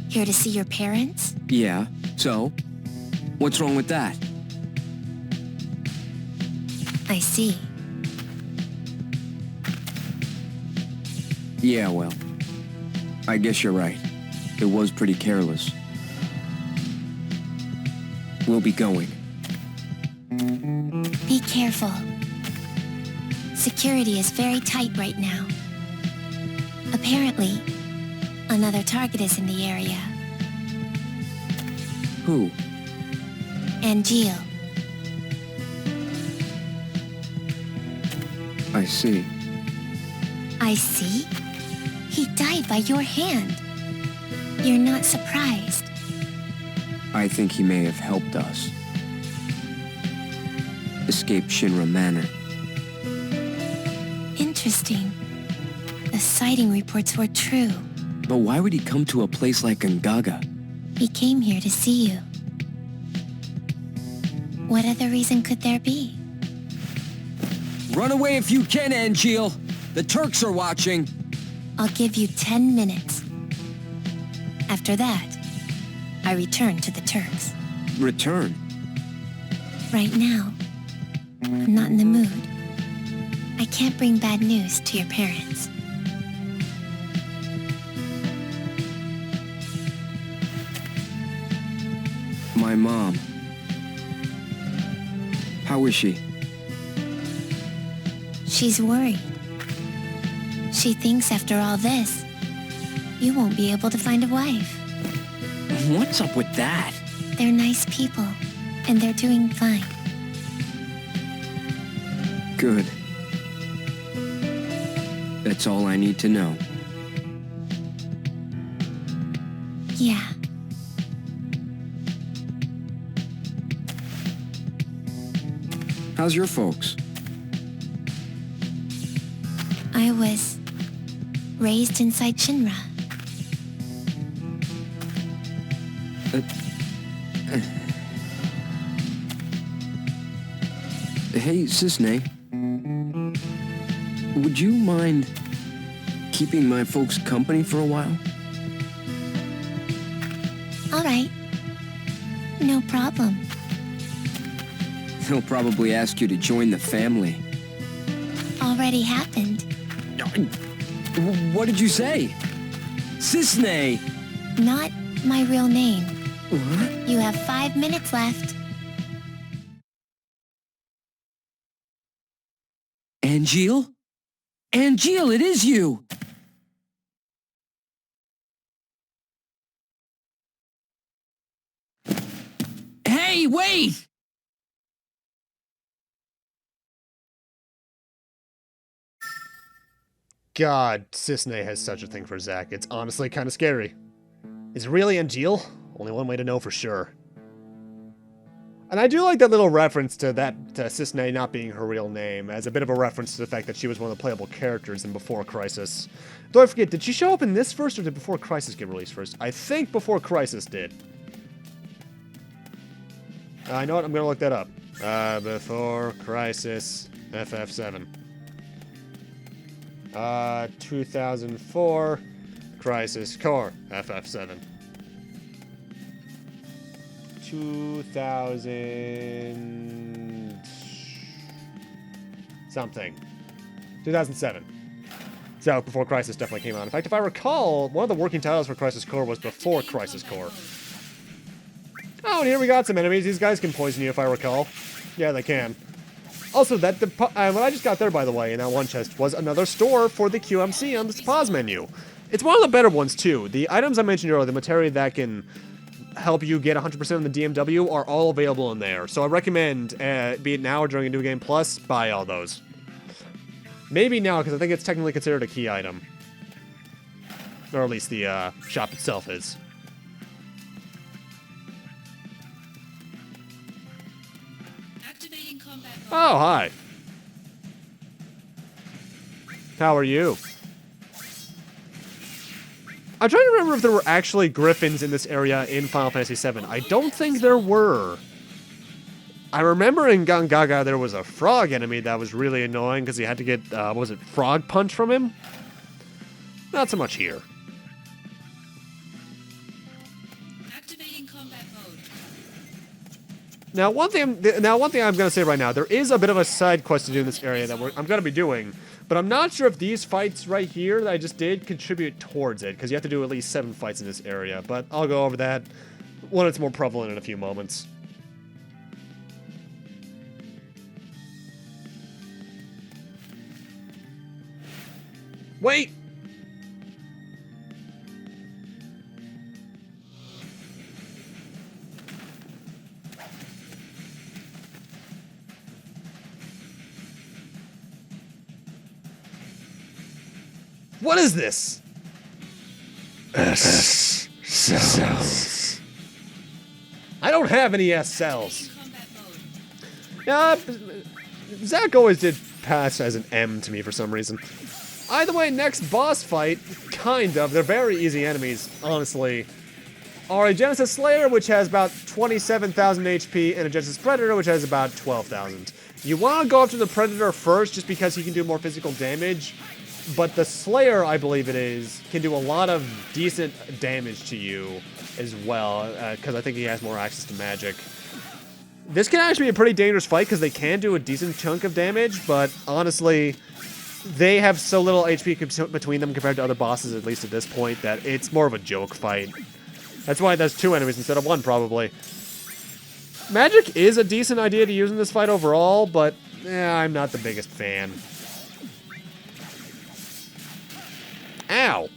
Here to see your parents? Yeah, so? What's wrong with that? I see. Yeah, well, I guess you're right. It was pretty careless. We'll be going. Be careful. Security is very tight right now. Apparently, another target is in the area. Who? Angeal. I see. I see? He died by your hand. You're not surprised. I think he may have helped us. Escape Shinra Manor. Interesting. The sighting reports were true. But why would he come to a place like Gongaga? He came here to see you. What other reason could there be? Run away if you can, Angeal! The Turks are watching! I'll give you 10 minutes. After that, I return to the Turks. Return? Right now, I'm not in the mood. I can't bring bad news to your parents. My mom. How is she? She's worried. She thinks after all this, you won't be able to find a wife. What's up with that? They're nice people, and they're doing fine. Good. That's all I need to know. Yeah. How's your folks? I was raised inside Shinra. Hey, Cisne. Would you mind keeping my folks company for a while? All right. No problem. They'll probably ask you to join the family. Already happened. What did you say? Cisne! Not my real name. What? You have 5 minutes left. Angeal? Angeal, it is you! Hey, wait! God, Cisne has such a thing for Zack. It's honestly kind of scary. Is it really Angeal? Only one way to know for sure. And I do like that little reference to that Cisne not being her real name, as a bit of a reference to the fact that she was one of the playable characters in Before Crisis. Though I forget, did she show up in this first, or did Before Crisis get released first? I think Before Crisis did. I know what, I'm gonna look that up. Before Crisis FF7. 2004 Crisis Core FF7. 2000 something. 2007. So Before Crisis definitely came out. In fact, if I recall, one of the working titles for Crisis Core was Before Crisis Core. Oh, and here we got some enemies. These guys can poison you if I recall. Yeah, they can. Also, what I just got there, by the way, in that one chest, was another store for the QMC on this pause menu. It's one of the better ones, too. The items I mentioned earlier, the materia that can help you get 100% on the DMW are all available in there. So I recommend, be it now or during a New Game Plus, buy all those. Maybe now, because I think it's technically considered a key item. Or at least the shop itself is. Activating combat mode. Oh, hi. How are you? I'm trying to remember if there were actually griffins in this area in Final Fantasy VII. I don't think there were. I remember in Gongaga there was a frog enemy that was really annoying because you had to get, what was it, frog punch from him? Not so much here. Activating combat mode. Now, one thing I'm going to say right now, there is a bit of a side quest to do in this area that I'm going to be doing, but I'm not sure if these fights right here that I just did contribute towards it, because you have to do at least 7 fights in this area, but I'll go over that when it's more prevalent in a few moments. Wait! What is this? S cells. I don't have any S cells. Combat mode. Yeah, Zach always did pass as an M to me for some reason. Either way, next boss fight, kind of, they're very easy enemies, honestly, are a Genesis Slayer, which has about 27,000 HP, and a Genesis Predator, which has about 12,000. You want to go after the Predator first, just because he can do more physical damage, but the Slayer, I believe it is, can do a lot of decent damage to you as well, because I think he has more access to magic. This can actually be a pretty dangerous fight, because they can do a decent chunk of damage, but honestly, they have so little HP between them compared to other bosses, at least at this point, that it's more of a joke fight. That's why there's 2 enemies instead of 1, probably. Magic is a decent idea to use in this fight overall, but I'm not the biggest fan. Ow!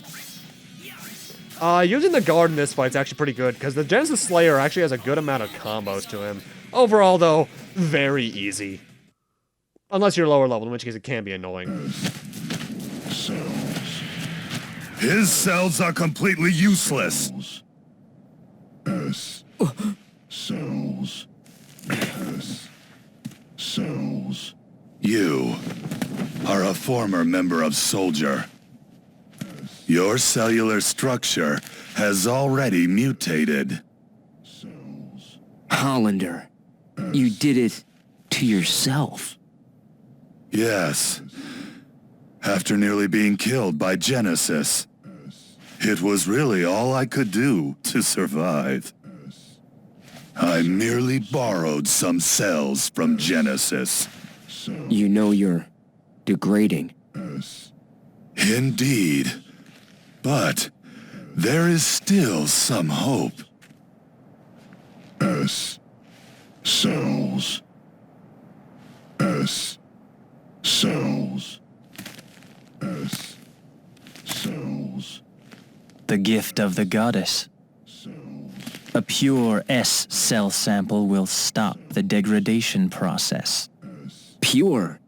Using the guard in this fight is actually pretty good, because the Genesis Slayer actually has a good amount of combos to him. Overall, though, very easy. Unless you're lower level, in which case it can be annoying. Cells. His cells are completely useless. S. Cells. S. Cells. You are a former member of Soldier. Your cellular structure has already mutated. Cells. Hollander, you did it to yourself. Yes. After nearly being killed by Genesis. It was really all I could do to survive. I merely borrowed some cells from Genesis. You know you're degrading. Indeed. But there is still some hope. S. Cells. S. Cells. S. Cells. The gift of the goddess. A pure S cell sample will stop the degradation process. Pure.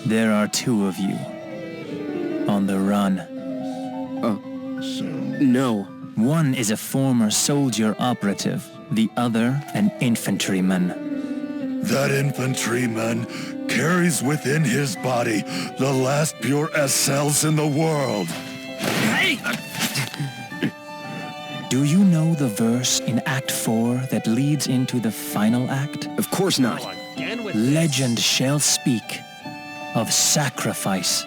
There are 2 of you. On the run. No. One is a former soldier operative, the other an infantryman. That infantryman carries within his body the last pure S cells in the world. Hey! Do you know the verse in Act 4 that leads into the final act? Of course not. Again with Legend shall speak of sacrifice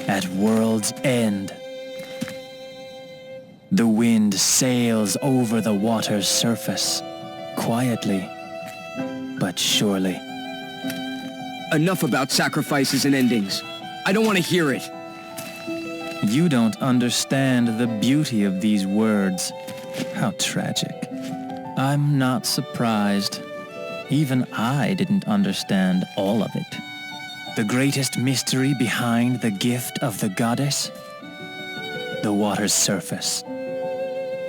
at world's end. The wind sails over the water's surface, quietly, but surely. Enough about sacrifices and endings. I don't want to hear it. You don't understand the beauty of these words. How tragic. I'm not surprised. Even I didn't understand all of it. The greatest mystery behind the gift of the goddess? The water's surface.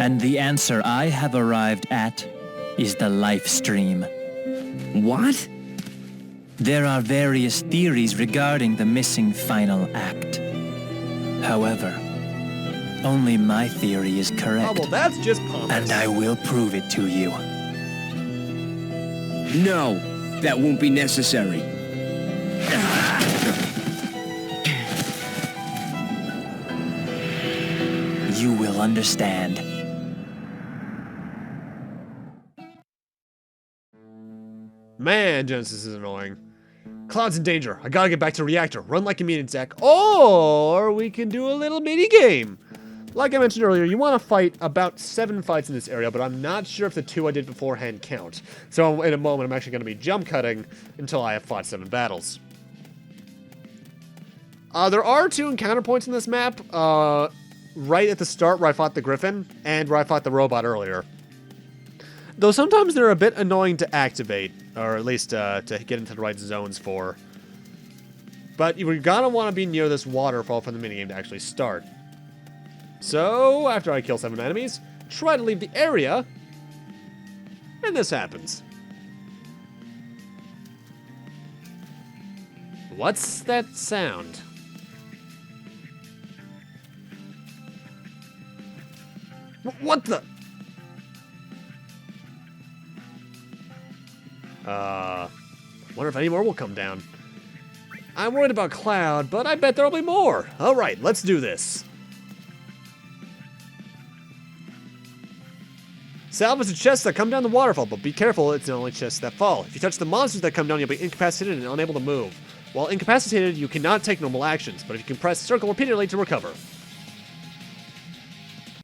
And the answer I have arrived at is the life stream. What? There are various theories regarding the missing final act. However, only my theory is Oh, correct, well, that's just pompous. and I will prove it to you. No, that won't be necessary. You will understand. Man, Genesis is annoying. Cloud's in danger. I gotta get back to the reactor. Run like a meat Zach. Or we can do a little mini game. Like I mentioned earlier, you want to fight about 7 fights in this area, but I'm not sure if the 2 I did beforehand count. So in a moment, I'm actually going to be jump cutting until I have fought 7 battles. There are 2 encounter points in this map. Right at the start where I fought the Griffin and where I fought the robot earlier. Though sometimes they're a bit annoying to activate, or at least to get into the right zones for. But you're gonna want to be near this waterfall for the minigame to actually start. So, after I kill 7 enemies, try to leave the area, and this happens. What's that sound? What the? Wonder if any more will come down. I'm worried about Cloud, but I bet there'll be more. Alright, let's do this. Salvage the chests that come down the waterfall, but be careful, it's the only chests that fall. If you touch the monsters that come down, you'll be incapacitated and unable to move. While incapacitated, you cannot take normal actions, but if you can press circle repeatedly to recover.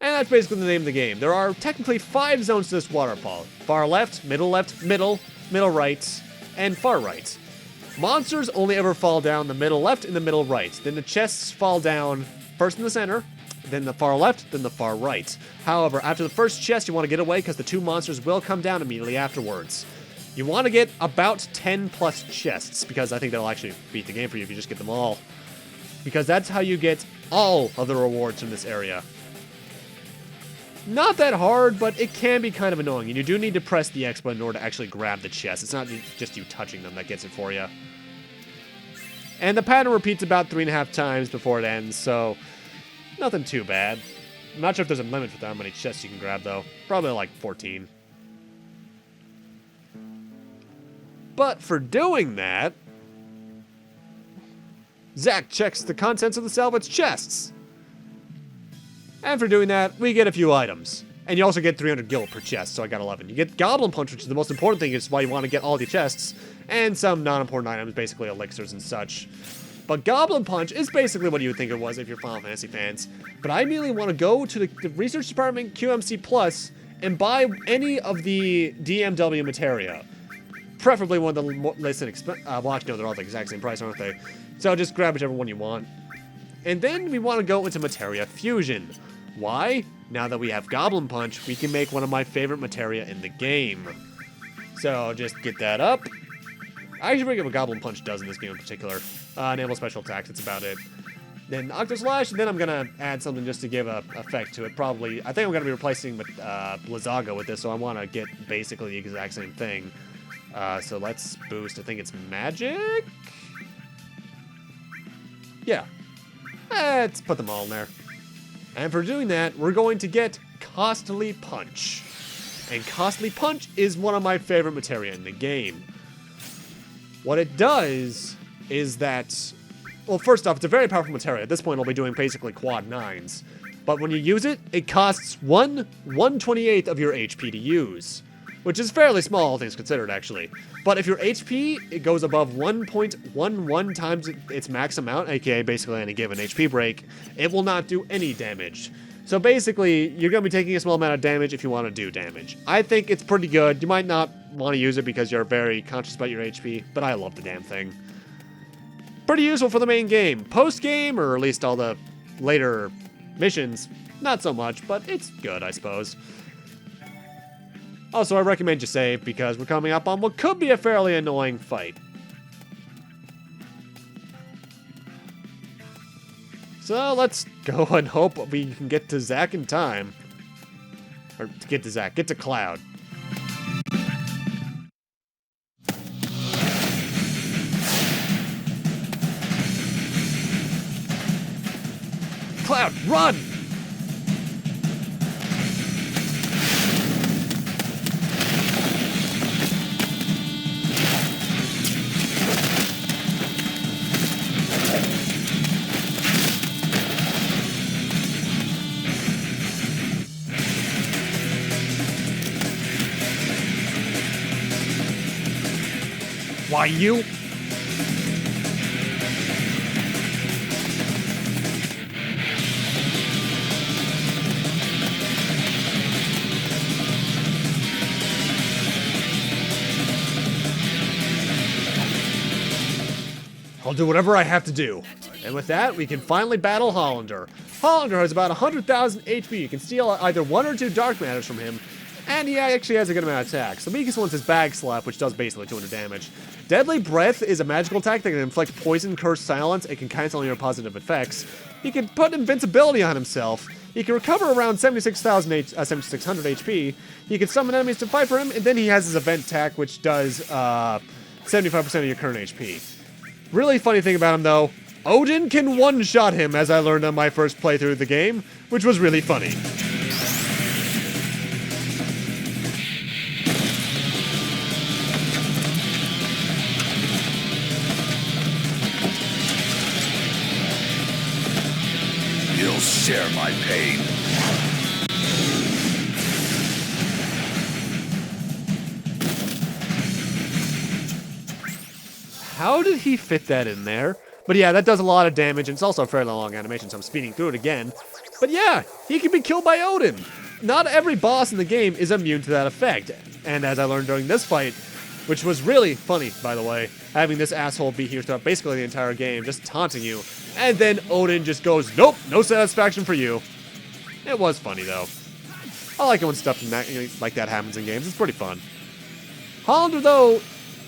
And that's basically the name of the game. There are technically 5 zones to this waterfall. Far left, middle, middle right, and far right. Monsters only ever fall down the middle left and the middle right. Then the chests fall down first in the center, then the far left, then the far right. However, after the first chest, you want to get away because the 2 monsters will come down immediately afterwards. You want to get about 10 plus chests, because I think that'll actually beat the game for you if you just get them all. Because that's how you get all of the rewards from this area. Not that hard, but it can be kind of annoying, and you do need to press the X button in order to actually grab the chest. It's not just you touching them that gets it for you. And the pattern repeats about 3.5 times before it ends, so nothing too bad. I'm not sure if there's a limit for how many chests you can grab, though. Probably like 14. But for doing that, Zach checks the contents of the salvage chests. And for doing that, we get a few items. And you also get 300 gil per chest, so I got 11. You get Goblin Punch, which is the most important thing, is why you want to get all the chests. And some non-important items, basically elixirs and such. But Goblin Punch is basically what you would think it was if you're Final Fantasy fans. But I immediately want to go to the Research Department QMC Plus and buy any of the DMW materia. Preferably one of the less inexpensive. Well, actually, no, they're all the exact same price, aren't they? So just grab whichever one you want. And then we want to go into Materia Fusion. Why? Now that we have Goblin Punch, we can make one of my favorite materia in the game. So just get that up. I actually forget what Goblin Punch does in this game in particular. Enable special attacks, that's about it. Then Octo Slash, and then I'm gonna add something just to give a effect to it. Probably, I think I'm gonna be replacing Blizzaga with this, so I want to get basically the exact same thing. So let's boost. I think it's magic. Yeah. Let's put them all in there. And for doing that, we're going to get Costly Punch. And Costly Punch is one of my favorite materia in the game. What it does is that, well, first off, it's a very powerful materia. At this point, I'll be doing basically quad 9s. But when you use it, it costs 1/128th of your HP to use. Which is fairly small, all things considered, actually. But if your HP, it goes above 1.11 times its max amount, aka basically any given HP break, it will not do any damage. So basically, you're going to be taking a small amount of damage if you want to do damage. I think it's pretty good. You might not want to use it because you're very conscious about your HP, but I love the damn thing. Pretty useful for the main game. Post-game, or at least all the later missions, not so much, but it's good, I suppose. Also, I recommend you save because we're coming up on what could be a fairly annoying fight. So let's go and hope we can get to Zack in time. Or get to Zack. Get to Cloud. Cloud, run! Why you? I'll do whatever I have to do. And with that, we can finally battle Hollander. Hollander has about 100,000 HP. You can steal either 1 or 2 dark matters from him, and he actually has a good amount of attacks. The weakest one's his Bag Slap, which does basically 200 damage. Deadly Breath is a magical attack that can inflict poison, curse, silence. It can cancel your positive effects. He can put invincibility on himself. He can recover around 7,600 HP. He can summon enemies to fight for him, and then he has his event attack, which does 75% of your current HP. Really funny thing about him, though, Odin can one-shot him, as I learned on my first playthrough of the game, which was really funny. You'll share my pain. How did he fit that in there? But yeah, that does a lot of damage, and it's also a fairly long animation, so I'm speeding through it again. But yeah, he can be killed by Odin. Not every boss in the game is immune to that effect. And as I learned during this fight, which was really funny, by the way, having this asshole be here throughout basically the entire game, just taunting you, and then Odin just goes, nope, no satisfaction for you. It was funny, though. I like it when stuff like that happens in games. It's pretty fun. Hollander, though,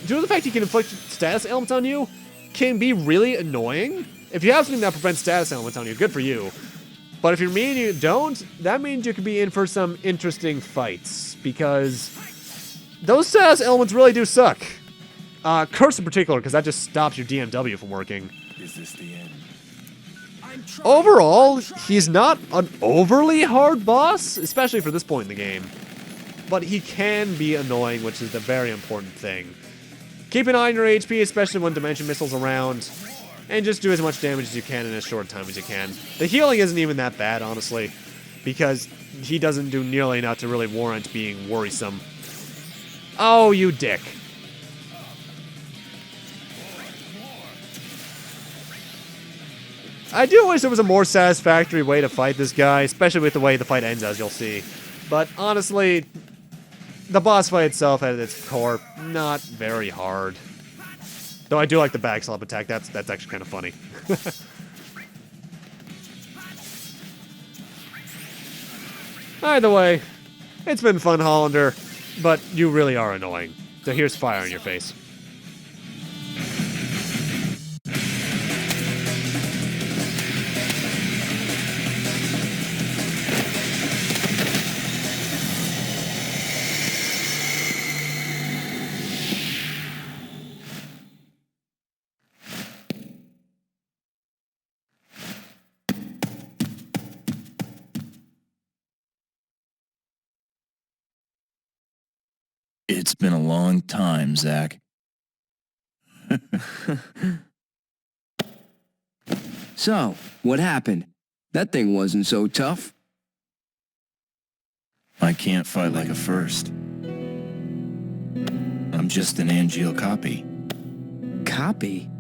due to the fact he can inflict status ailments on you, can be really annoying. If you have something that prevents status ailments on you, good for you. But if you're me and you don't, that means you could be in for some interesting fights, because those status ailments really do suck. Curse in particular, because that just stops your DMW from working. Is this the end? Overall, he's not an overly hard boss, especially for this point in the game. But he can be annoying, which is the very important thing. Keep an eye on your HP, especially when Dimension Missile's around, and just do as much damage as you can in as short time as you can. The healing isn't even that bad, honestly, because he doesn't do nearly enough to really warrant being worrisome. Oh, you dick. I do wish there was a more satisfactory way to fight this guy, especially with the way the fight ends, as you'll see. But honestly, the boss fight itself at its core, not very hard. Though I do like the Bag Slap attack, that's actually kind of funny. Either way, it's been fun, Hollander, but you really are annoying. So here's fire in your face. It's been a long time, Zack. So, what happened? That thing wasn't so tough. I can't fight like a first. I'm just an Angeal copy. Copy?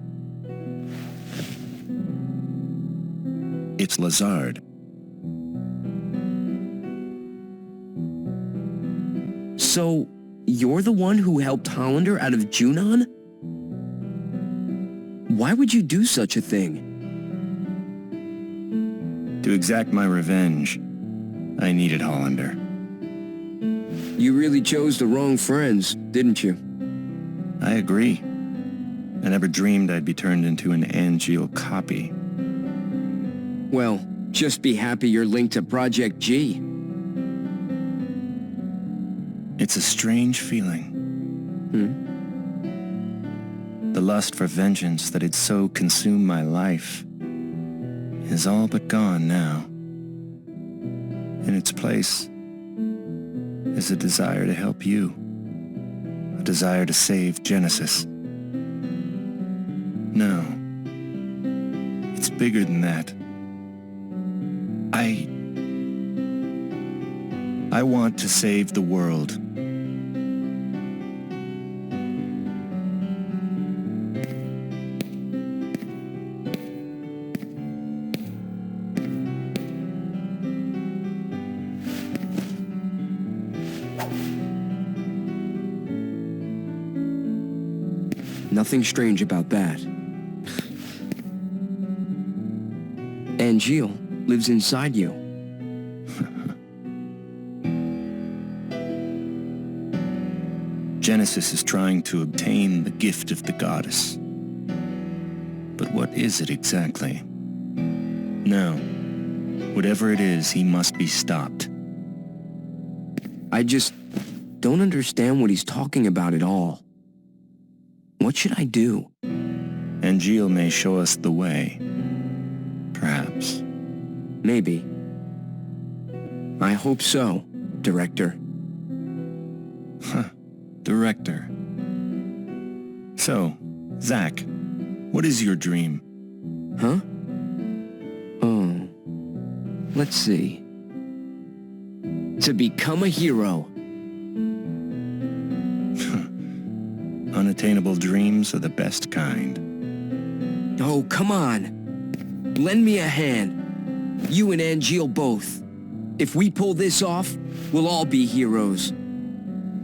It's Lazard. So, you're the one who helped Hollander out of Junon? Why would you do such a thing? To exact my revenge, I needed Hollander. You really chose the wrong friends, didn't you? I agree. I never dreamed I'd be turned into an Angeal copy. Well, just be happy you're linked to Project G. It's a strange feeling. The lust for vengeance that had so consumed my life is all but gone now. In its place is a desire to help you. A desire to save Genesis. No. It's bigger than that. I want to save the world. Nothing strange about that. Angeal lives inside you. Genesis is trying to obtain the gift of the goddess. But what is it exactly? No. Whatever it is, he must be stopped. I just don't understand what he's talking about at all. What should I do? Angeal may show us the way. Perhaps. Maybe. I hope so, Director. Director. So, Zach, what is your dream? Huh? Oh. Let's see. To become a hero. Unattainable dreams are the best kind. Oh, come on. Lend me a hand. You and Angeal both. If we pull this off, we'll all be heroes.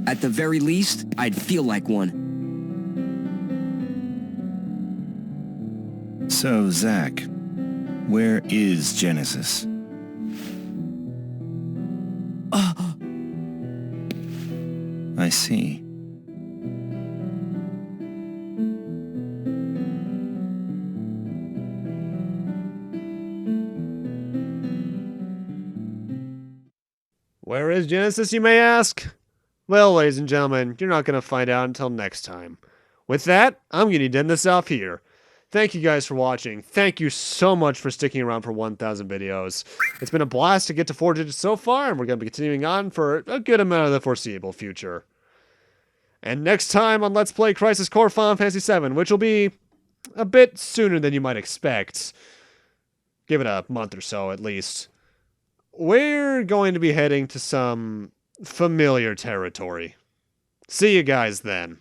At the very least, I'd feel like one. So, Zach, where is Genesis? I see. Where is Genesis, you may ask? Well, ladies and gentlemen, you're not going to find out until next time. With that, I'm going to end this off here. Thank you guys for watching. Thank you so much for sticking around for 1,000 videos. It's been a blast to get to 4 digits so far, and we're going to be continuing on for a good amount of the foreseeable future. And next time on Let's Play Crisis Core Final Fantasy VII, which will be a bit sooner than you might expect. Give it a month or so, at least. We're going to be heading to some familiar territory. See you guys then.